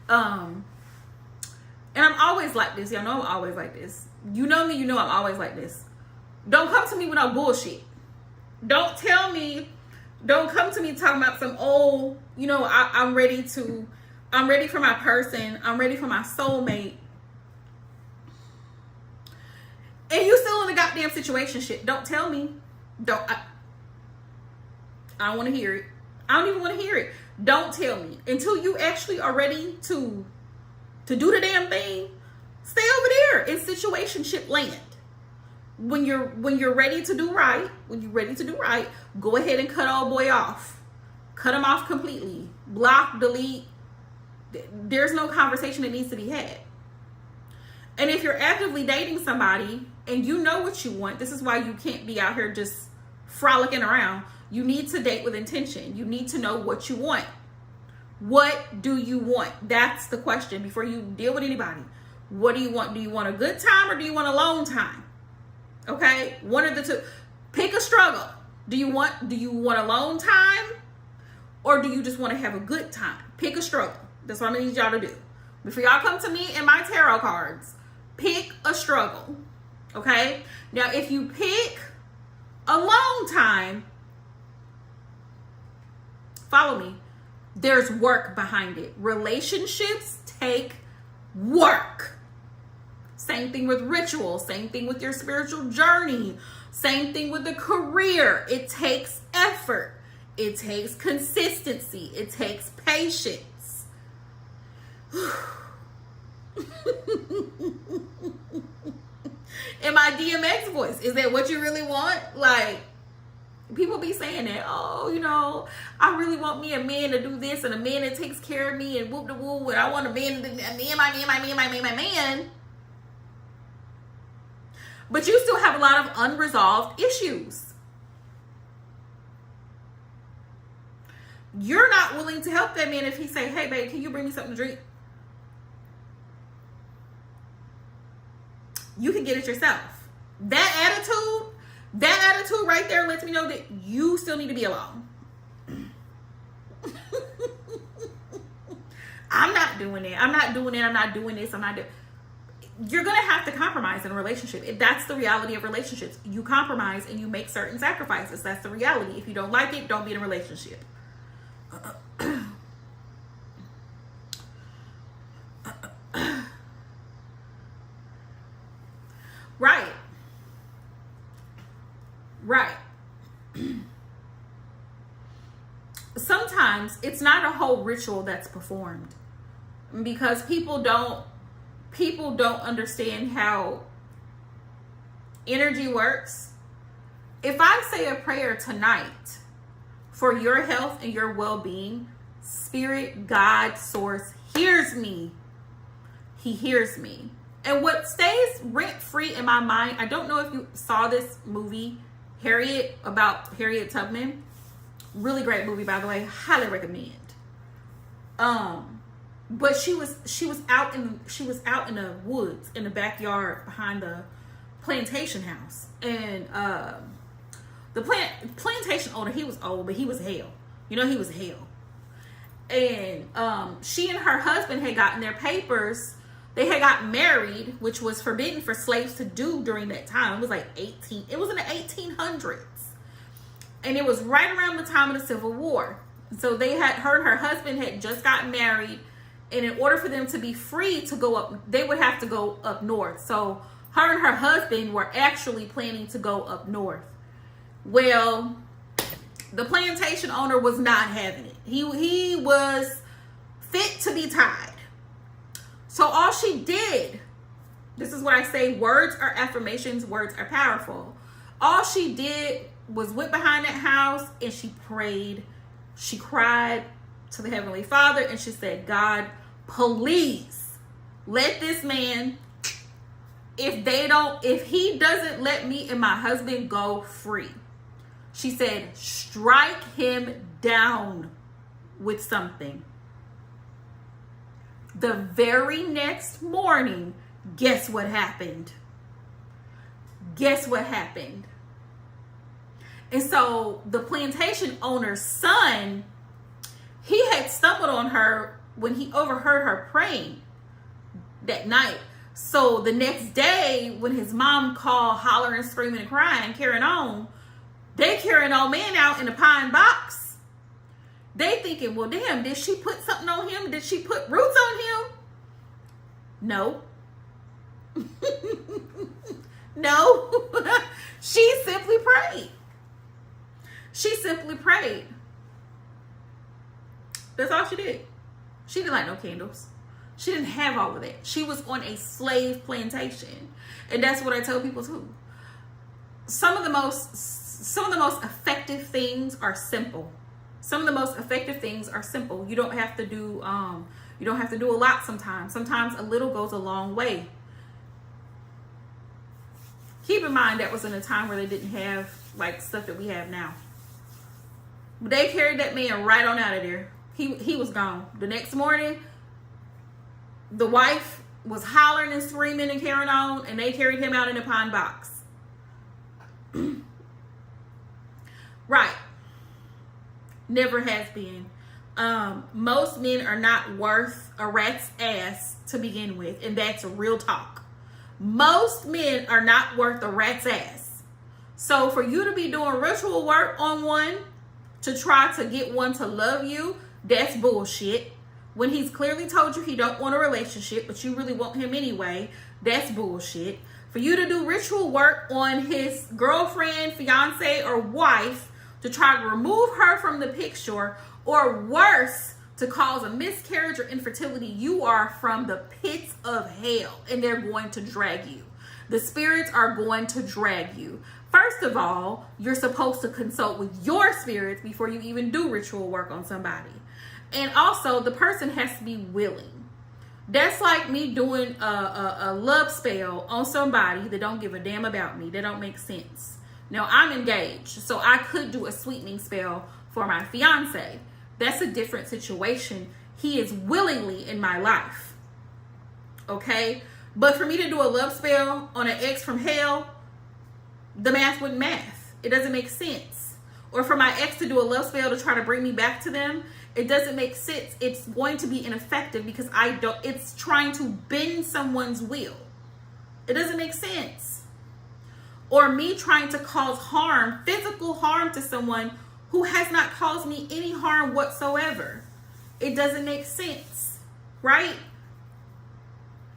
A: I'm always like this. Y'all know I'm always like this. You know me, you know I'm always like this. Don't come to me with no bullshit. Don't come to me talking about some old, I'm ready for my person. I'm ready for my soulmate. And you still in the goddamn damn situationship. Don't tell me. I don't want to hear it. I don't even want to hear it. Don't tell me until you actually are ready to do the damn thing. Stay over there in situationship land. When you're ready to do right, go ahead and cut old boy off. Cut him off completely. Block, delete. There's no conversation that needs to be had. And if you're actively dating somebody and you know what you want, this is why you can't be out here just frolicking around. You need to date with intention. You need to know what you want. What do you want? That's the question before you deal with anybody. What do you want? Do you want a good time or do you want a long time? Okay, one of the two. Pick a struggle. Do you want a long time or do you just want to have a good time? Pick a struggle. That's what I'm gonna need y'all to do. Before y'all come to me and my tarot cards, pick a struggle. Okay? Now, if you pick a long time, follow me. There's work behind it. Relationships take work. Same thing with rituals. Same thing with your spiritual journey. Same thing with the career. It takes effort. It takes consistency. It takes patience. In my DMX voice, is that what you really want? Like, people be saying that, oh, you know, I really want me a man to do this and a man that takes care of me and whoop the woo, and I want a man to my man. But you still have a lot of unresolved issues. You're not willing to help that man if he say, hey, babe, can you bring me something to drink? You can get it yourself. That attitude right there lets me know that you still need to be alone. I'm not doing it. I'm not doing it. I'm not doing this. You're going to have to compromise in a relationship. That's the reality of relationships. You compromise and you make certain sacrifices. That's the reality. If you don't like it, don't be in a relationship. Right. Sometimes it's not a whole ritual that's performed because people don't understand how energy works. If I say a prayer tonight for your health and your well-being, Spirit, God, Source hears me. He hears me. And what stays rent-free in my mind, I don't know if you saw this movie, Harriet, about Harriet Tubman. Really great movie, by the way. Highly recommend. But she was out in the woods in the backyard behind the plantation house, and the plantation owner, he was old, but he was hell. You know, he was hell. And she and her husband had gotten their papers. They had got married, which was forbidden for slaves to do during that time. It was like it was in the 1800s. And it was right around the time of the Civil War. So her and her husband had just gotten married. And in order for them to be free to go up, they would have to go up north. So her and her husband were actually planning to go up north. Well, the plantation owner was not having it. He was fit to be tied. So all she did, this is what I say, words are affirmations, words are powerful. All she did was went behind that house and she prayed. She cried to the Heavenly Father and she said, God, please let this man, if he doesn't let me and my husband go free, she said, strike him down with something. The very next morning, guess what happened? Guess what happened? And so the plantation owner's son, he had stumbled on her when he overheard her praying that night. So the next day, when his mom called, hollering, screaming, and crying, carrying on, they carrying old man out in a pine box. They thinking, well, damn, did she put something on him? Did she put roots on him? No. No. She simply prayed. She simply prayed. That's all she did. She didn't light no candles. She didn't have all of that. She was on a slave plantation. And that's what I tell people too. Some of the most effective things are simple. Some of the most effective things are simple. You don't have to do a lot sometimes. Sometimes a little goes a long way. Keep in mind that was in a time where they didn't have like stuff that we have now. But they carried that man right on out of there. He was gone. The next morning, the wife was hollering and screaming and carrying on, and they carried him out in a pine box. Right. Never has been. Most men are not worth a rat's ass to begin with, and that's real talk. Most men are not worth a rat's ass. So for you to be doing ritual work on one to try to get one to love you, that's bullshit. When he's clearly told you he don't want a relationship, but you really want him anyway, that's bullshit. For you to do ritual work on his girlfriend, fiance, or wife to try to remove her from the picture, or worse, to cause a miscarriage or infertility, you are from the pits of hell, and they're going to drag you. The spirits are going to drag you. First of all, you're supposed to consult with your spirits before you even do ritual work on somebody. And also, the person has to be willing. That's like me doing a love spell on somebody that don't give a damn about me. That don't make sense. Now, I'm engaged, so I could do a sweetening spell for my fiance. That's a different situation. He is willingly in my life. Okay? But for me to do a love spell on an ex from hell, the math wouldn't math. It doesn't make sense. Or for my ex to do a love spell to try to bring me back to them, it doesn't make sense. It's going to be ineffective because it's trying to bend someone's will. It doesn't make sense. Or me trying to cause harm, physical harm to someone who has not caused me any harm whatsoever. It doesn't make sense, right?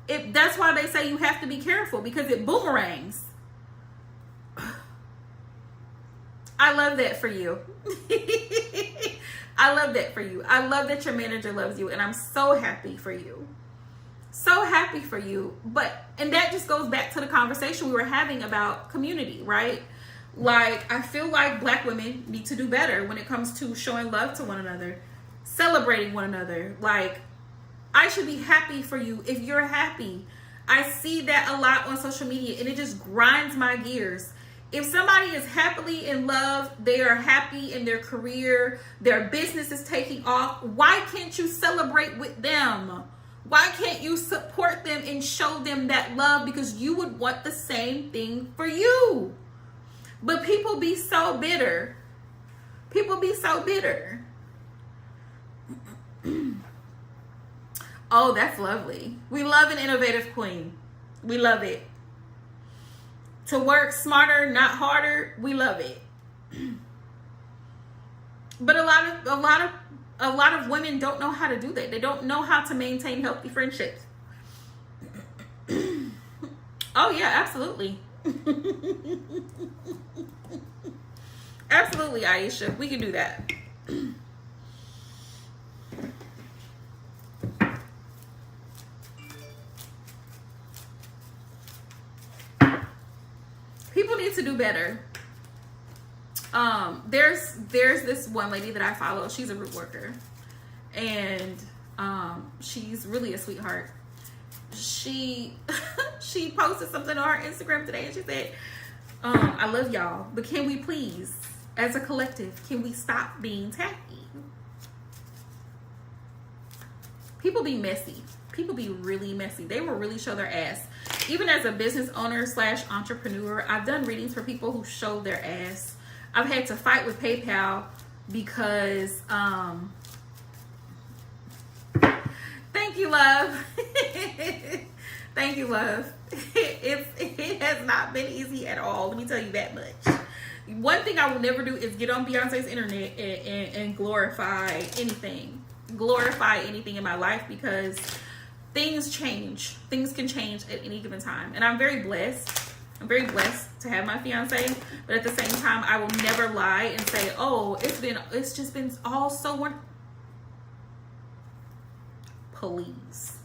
A: That's why they say you have to be careful, because it boomerangs. I love that for you. I love that for you. I love that your manager loves you, and I'm so happy for you. So happy for you. And that just goes back to the conversation we were having about community, right? Like, I feel like Black women need to do better when it comes to showing love to one another, celebrating one another. Like, I should be happy for you if you're happy. I see that a lot on social media, and it just grinds my gears. If somebody is happily in love, they are happy in their career, their business is taking off, why can't you celebrate with them? Why can't you support them and show them that love? Because you would want the same thing for you. But people be so bitter. People be so bitter. Oh, that's lovely. We love an innovative queen. We love it. To work smarter, not harder, we love it. But a lot of women don't know how to do that. They don't know how to maintain healthy friendships. Oh yeah, absolutely. Absolutely, Aisha. We can do that. People need to do better. There's this one lady that I follow. She's a root worker, and she's really a sweetheart. She posted something on her Instagram today, and she said, I love y'all, but can we please, as a collective, can we stop being tacky? People be messy. People be really messy. They will really show their ass. Even as a business owner / entrepreneur, I've done readings for people who show their ass. I've had to fight with PayPal because, thank you, love. Thank you, love. It has not been easy at all. Let me tell you that much. One thing I will never do is get on Beyonce's internet and glorify anything. Glorify anything in my life, because things change. Things can change at any given time. And I'm very blessed I'm very blessed to have my fiance, but at the same time, I will never lie and say, oh, it's just been all so wonderful. Please.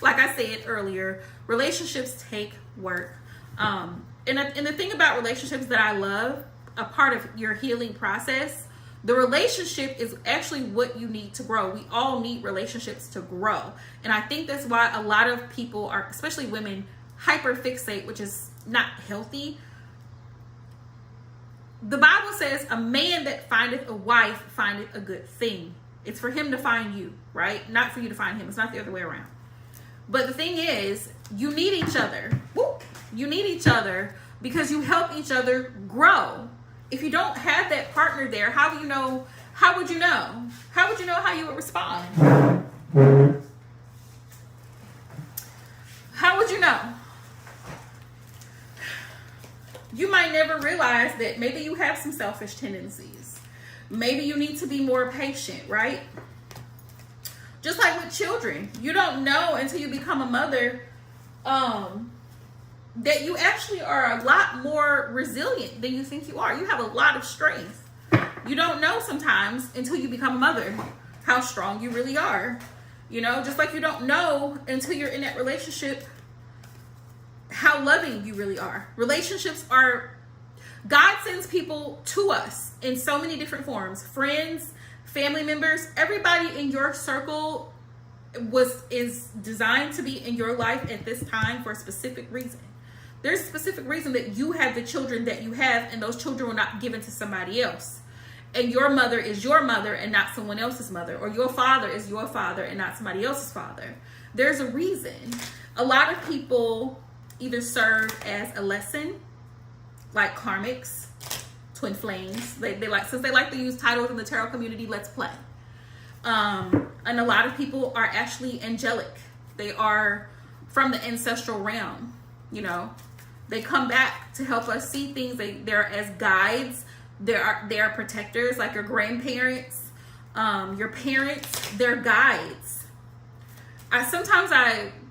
A: Like I said earlier, relationships take work. And the thing about relationships that I love, a part of your healing process, the relationship is actually what you need to grow. We all need relationships to grow. And I think that's why a lot of people are, especially women, hyperfixate, which is not healthy. The Bible says a man that findeth a wife findeth a good thing. It's for him to find you, right? Not for you to find him. It's not the other way around. But the thing is, you need each other. You need each other because you help each other grow. If you don't have that partner there, how would you know? How would you know how you would respond? How would you know? You might never realize that maybe you have some selfish tendencies. Maybe you need to be more patient, right? Just like with children, you don't know until you become a mother that you actually are a lot more resilient than you think you are. You have a lot of strength. You don't know sometimes until you become a mother how strong you really are. You know, just like you don't know until you're in that relationship how loving you really are. Relationships are, God sends people to us in so many different forms. Friends, family members, everybody in your circle is designed to be in your life at this time for a specific reason. There's a specific reason that you have the children that you have, and those children were not given to somebody else. And your mother is your mother and not someone else's mother, or your father is your father and not somebody else's father. There's a reason. A lot of people either serve as a lesson, like karmics, twin flames. They like, since they like to use titles in the tarot community, let's play. And a lot of people are actually angelic. They are from the ancestral realm, you know. They come back to help us see things. They're as guides. They are protectors, like your grandparents, your parents. They're guides.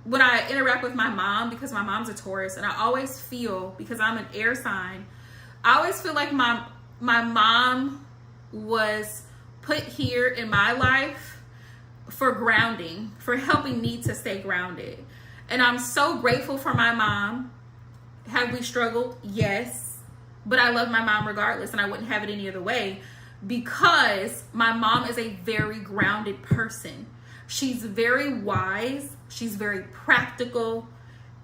A: When I interact with my mom, because my mom's a Taurus, and I always feel, because I'm an air sign, I always feel like my mom was put here in my life for grounding, for helping me to stay grounded. And I'm so grateful for my mom. Have we struggled? Yes. But I love my mom regardless, and I wouldn't have it any other way, because my mom is a very grounded person. She's very wise. She's very practical.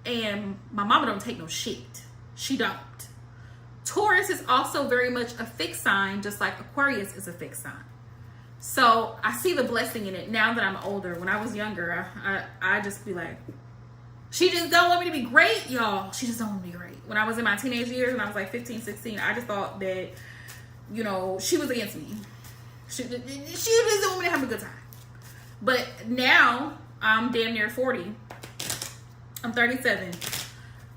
A: And my mama don't take no shit. She don't. Taurus is also very much a fixed sign, just like Aquarius is a fixed sign. So I see the blessing in it now that I'm older. When I was younger, I just be like, she just don't want me to be great, y'all. She just don't want me to be great. When I was in my teenage years, when I was like 15, 16, I just thought that, you know, she was against me. She just don't want me to have a good time. But now I'm damn near 40. I'm 37.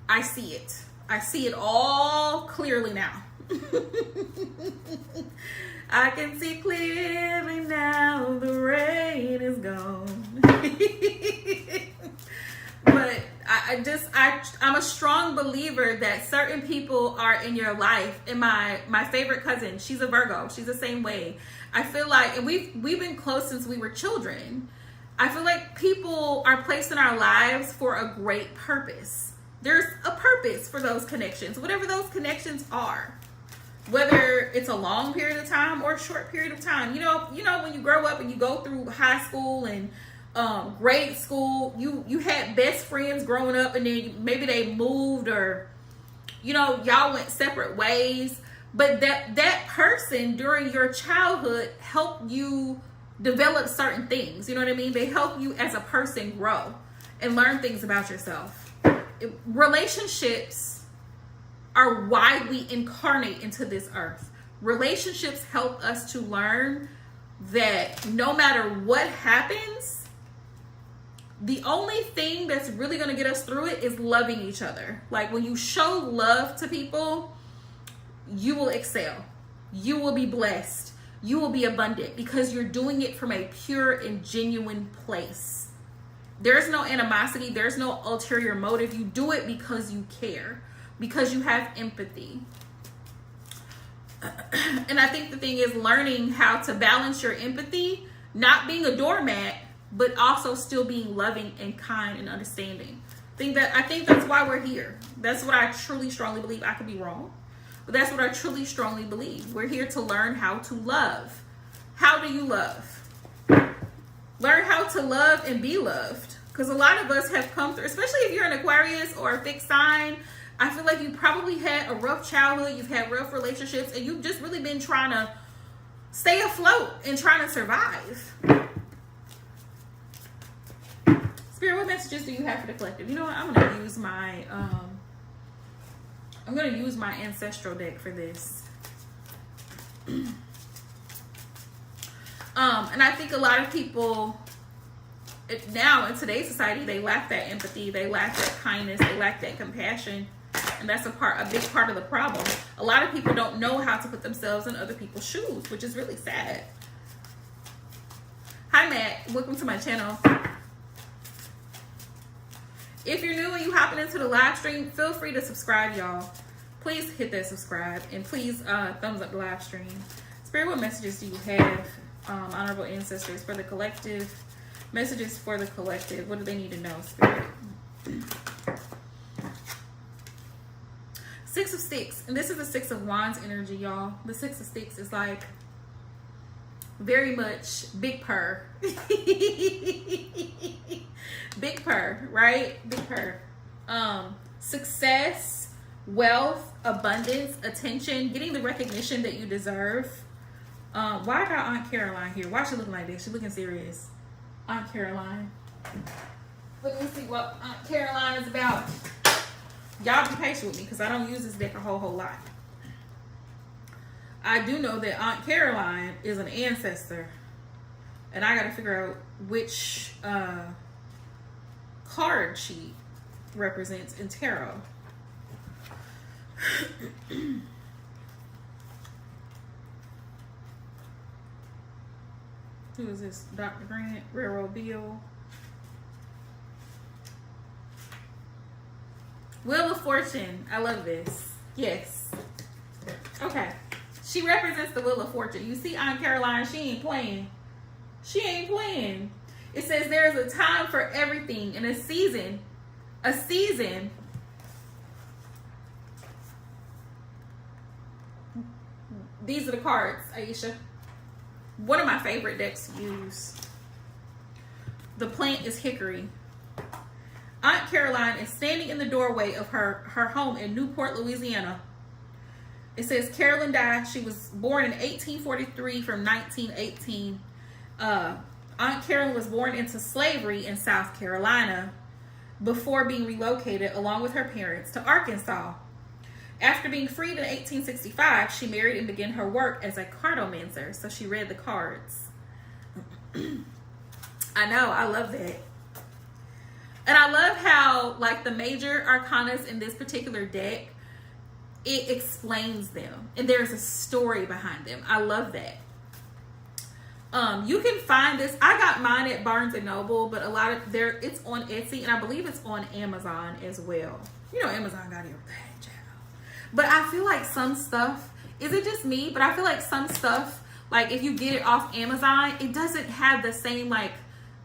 A: I see it. I see it all clearly now. I can see clearly now, the rain is gone. But I'm a strong believer that certain people are in your life. And my favorite cousin, she's a Virgo. She's the same way. I feel like, and we've been close since we were children. I feel like people are placed in our lives for a great purpose. There's a purpose for those connections, whatever those connections are. Whether it's a long period of time or a short period of time. You know, when you grow up and you go through high school and grade school, you had best friends growing up, and then maybe they moved, or, you know, y'all went separate ways. But that person during your childhood helped you develop certain things. You know what I mean? They help you as a person grow and learn things about yourself. Relationships are why we incarnate into this earth. Relationships help us to learn that no matter what happens, the only thing that's really going to get us through it is loving each other. Like, when you show love to people, you will excel. You will be blessed. You will be abundant, because you're doing it from a pure and genuine place. There's no animosity. There's no ulterior motive. You do it because you care, because you have empathy. And I think the thing is learning how to balance your empathy, not being a doormat, but also still being loving and kind and understanding. I think that's why we're here. That's what I truly strongly believe. I could be wrong, but that's what I truly strongly believe. We're here to learn how to love. How do you love? Learn how to love and be loved. Because a lot of us have come through, especially if you're an Aquarius or a fixed sign, I feel like you probably had a rough childhood, you've had rough relationships, and you've just really been trying to stay afloat and trying to survive. Spirit, what messages do you have for the collective? You know what? I'm gonna use my ancestral deck for this. And I think a lot of people now in today's society, they lack that empathy, they lack that kindness, they lack that compassion. And that's a big part of the problem. A lot of people don't know how to put themselves in other people's shoes, which is really sad. Hi, Matt. Welcome to my channel. If you're new and you hopping into the live stream, feel free to subscribe, y'all. Please hit that subscribe and please thumbs up the live stream. Spirit, what messages do you have, honorable ancestors, for the collective? Messages for the collective. What do they need to know, Spirit? Six of Sticks, and this is the Six of Wands energy, y'all. The Six of Sticks is like very much big purr. Big purr, right? Big purr. Success, wealth, abundance, attention, getting the recognition that you deserve. Why I got Aunt Caroline here? Why is she looking like this? She's looking serious. Aunt Caroline. Let me see what Aunt Caroline is about. Y'all be patient with me because I don't use this deck a whole lot. I do know that Aunt Caroline is an ancestor. And I got to figure out which card she represents in tarot. Who is this? Dr. Grant, Railroad Bill. Wheel of Fortune. I love this. Yes. Okay. She represents the Wheel of Fortune. You see Aunt Caroline, she ain't playing. She ain't playing. It says there's a time for everything and a season. A season. These are the cards, Aisha. One of my favorite decks to use. The plant is hickory. Aunt Caroline is standing in the doorway of her home in Newport, Louisiana. It says Carolyn died. She was born in 1843 from 1918. Aunt Carolyn was born into slavery in South Carolina before being relocated along with her parents to Arkansas. After being freed in 1865, she married and began her work as a cartomancer. So she read the cards. I know, I love that. And I love how, like, the major arcanas in this particular deck, it explains them. And there's a story behind them. I love that. You can find this. I got mine at Barnes & Noble, but it's on Etsy, and I believe it's on Amazon as well. You know, Amazon got everything, child. But I feel like some stuff, is it just me? But I feel like some stuff, like, if you get it off Amazon, it doesn't have the same, like,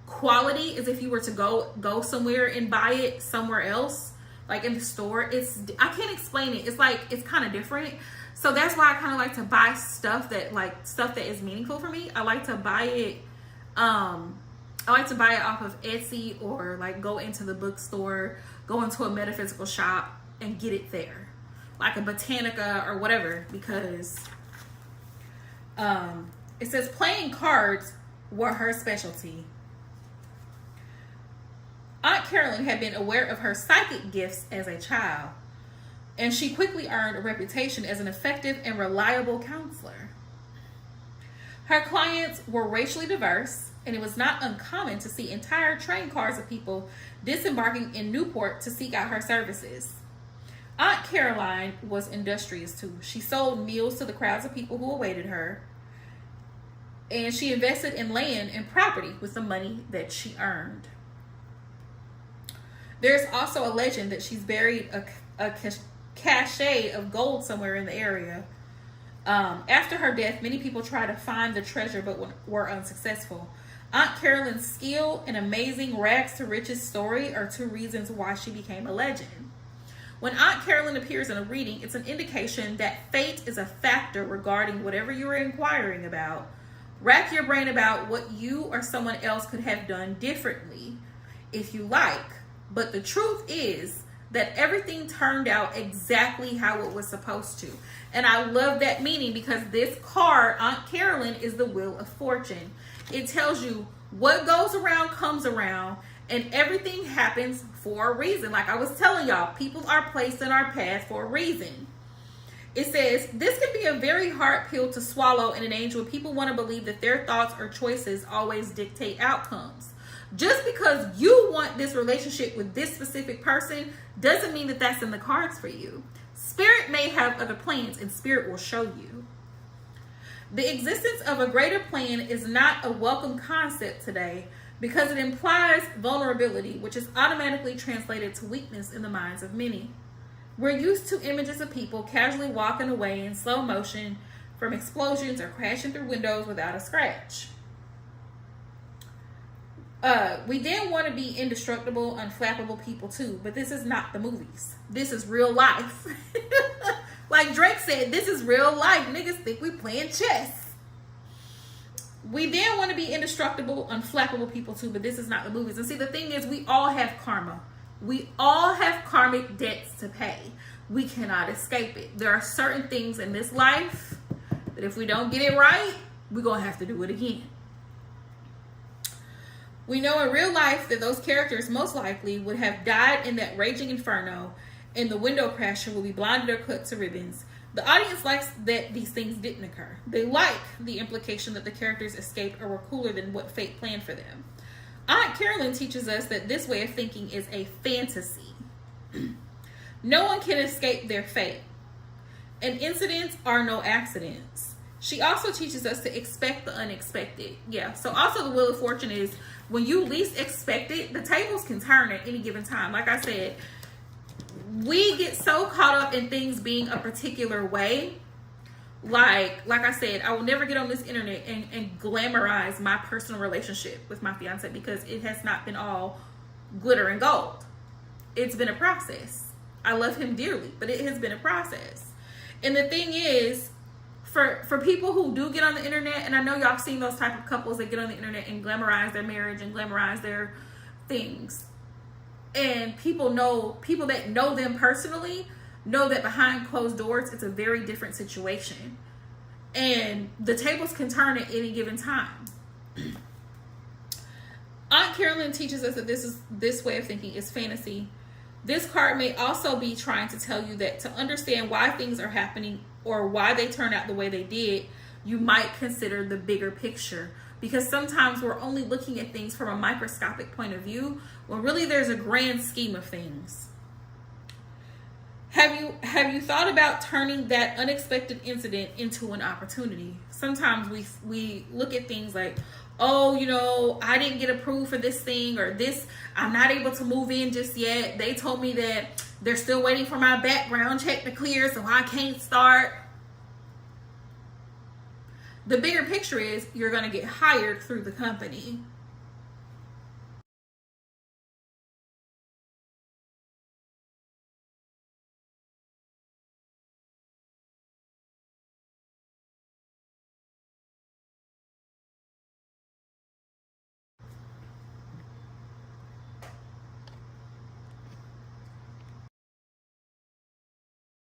A: quality as if you were to go somewhere and buy it somewhere else, like in the store. I can't explain it. It's like, it's kind of different. So that's why I kind of like to buy stuff that is meaningful for me. I like to buy it off of Etsy, or like go into the bookstore, go into a metaphysical shop and get it there, like a Botanica or whatever, because it says playing cards were her specialty. Aunt Carolyn had been aware of her psychic gifts as a child, and she quickly earned a reputation as an effective and reliable counselor. Her clients were racially diverse, and it was not uncommon to see entire train cars of people disembarking in Newport to seek out her services. Aunt Caroline was industrious too. She sold meals to the crowds of people who awaited her, and she invested in land and property with the money that she earned. There's also a legend that she's buried a cache of gold somewhere in the area. After her death, many people tried to find the treasure but were unsuccessful. Aunt Carolyn's skill and amazing rags to riches story are two reasons why she became a legend. When Aunt Carolyn appears in a reading, it's an indication that fate is a factor regarding whatever you are inquiring about. Rack your brain about what you or someone else could have done differently, if you like. But the truth is that everything turned out exactly how it was supposed to. And I love that meaning, because this card, Aunt Carolyn, is the Wheel of Fortune. It tells you what goes around comes around, and everything happens for a reason. Like I was telling y'all, people are placed in our path for a reason. It says, this can be a very hard pill to swallow in an age where people want to believe that their thoughts or choices always dictate outcomes. Just because you want this relationship with this specific person doesn't mean that that's in the cards for you. Spirit may have other plans, and Spirit will show you. The existence of a greater plan is not a welcome concept today, because it implies vulnerability, which is automatically translated to weakness in the minds of many. We're used to images of people casually walking away in slow motion from explosions or crashing through windows without a scratch. We then want to be indestructible, unflappable people too, but this is not the movies. This is real life. Like Drake said, this is real life. Niggas think we playing chess. We then want to be indestructible, unflappable people too, but this is not the movies. And see, the thing is, we all have karma. We all have karmic debts to pay. We cannot escape it. There are certain things in this life that if we don't get it right, we're going to have to do it again. We know in real life that those characters most likely would have died in that raging inferno, and the window crasher will be blinded or cut to ribbons. The audience likes that these things didn't occur. They like the implication that the characters escaped or were cooler than what fate planned for them. Aunt Carolyn teaches us that this way of thinking is a fantasy. No one can escape their fate, and incidents are no accidents. She also teaches us to expect the unexpected. Yeah, so also the Wheel of Fortune is when you least expect it, the tables can turn at any given time. Like I said, we get so caught up in things being a particular way. Like I said, I will never get on this internet and glamorize my personal relationship with my fiance, because it has not been all glitter and gold. It's been a process. I love him dearly, but it has been a process. And the thing is, for people who do get on the internet, and I know y'all seen those type of couples that get on the internet and glamorize their marriage and glamorize their things, and people that know them personally know that behind closed doors it's a very different situation, and the tables can turn at any given time. Aunt Carolyn teaches us that this way of thinking is fantasy. This card may also be trying to tell you that to understand why things are happening or why they turn out the way they did, you might consider the bigger picture, because sometimes we're only looking at things from a microscopic point of view when really there's a grand scheme of things. Have you thought about turning that unexpected incident into an opportunity? Sometimes we look at things like, oh, I didn't get approved for this thing, or this, I'm not able to move in just yet. They told me that they're still waiting for my background check to clear, so I can't start. The bigger picture is you're going to get hired through the company.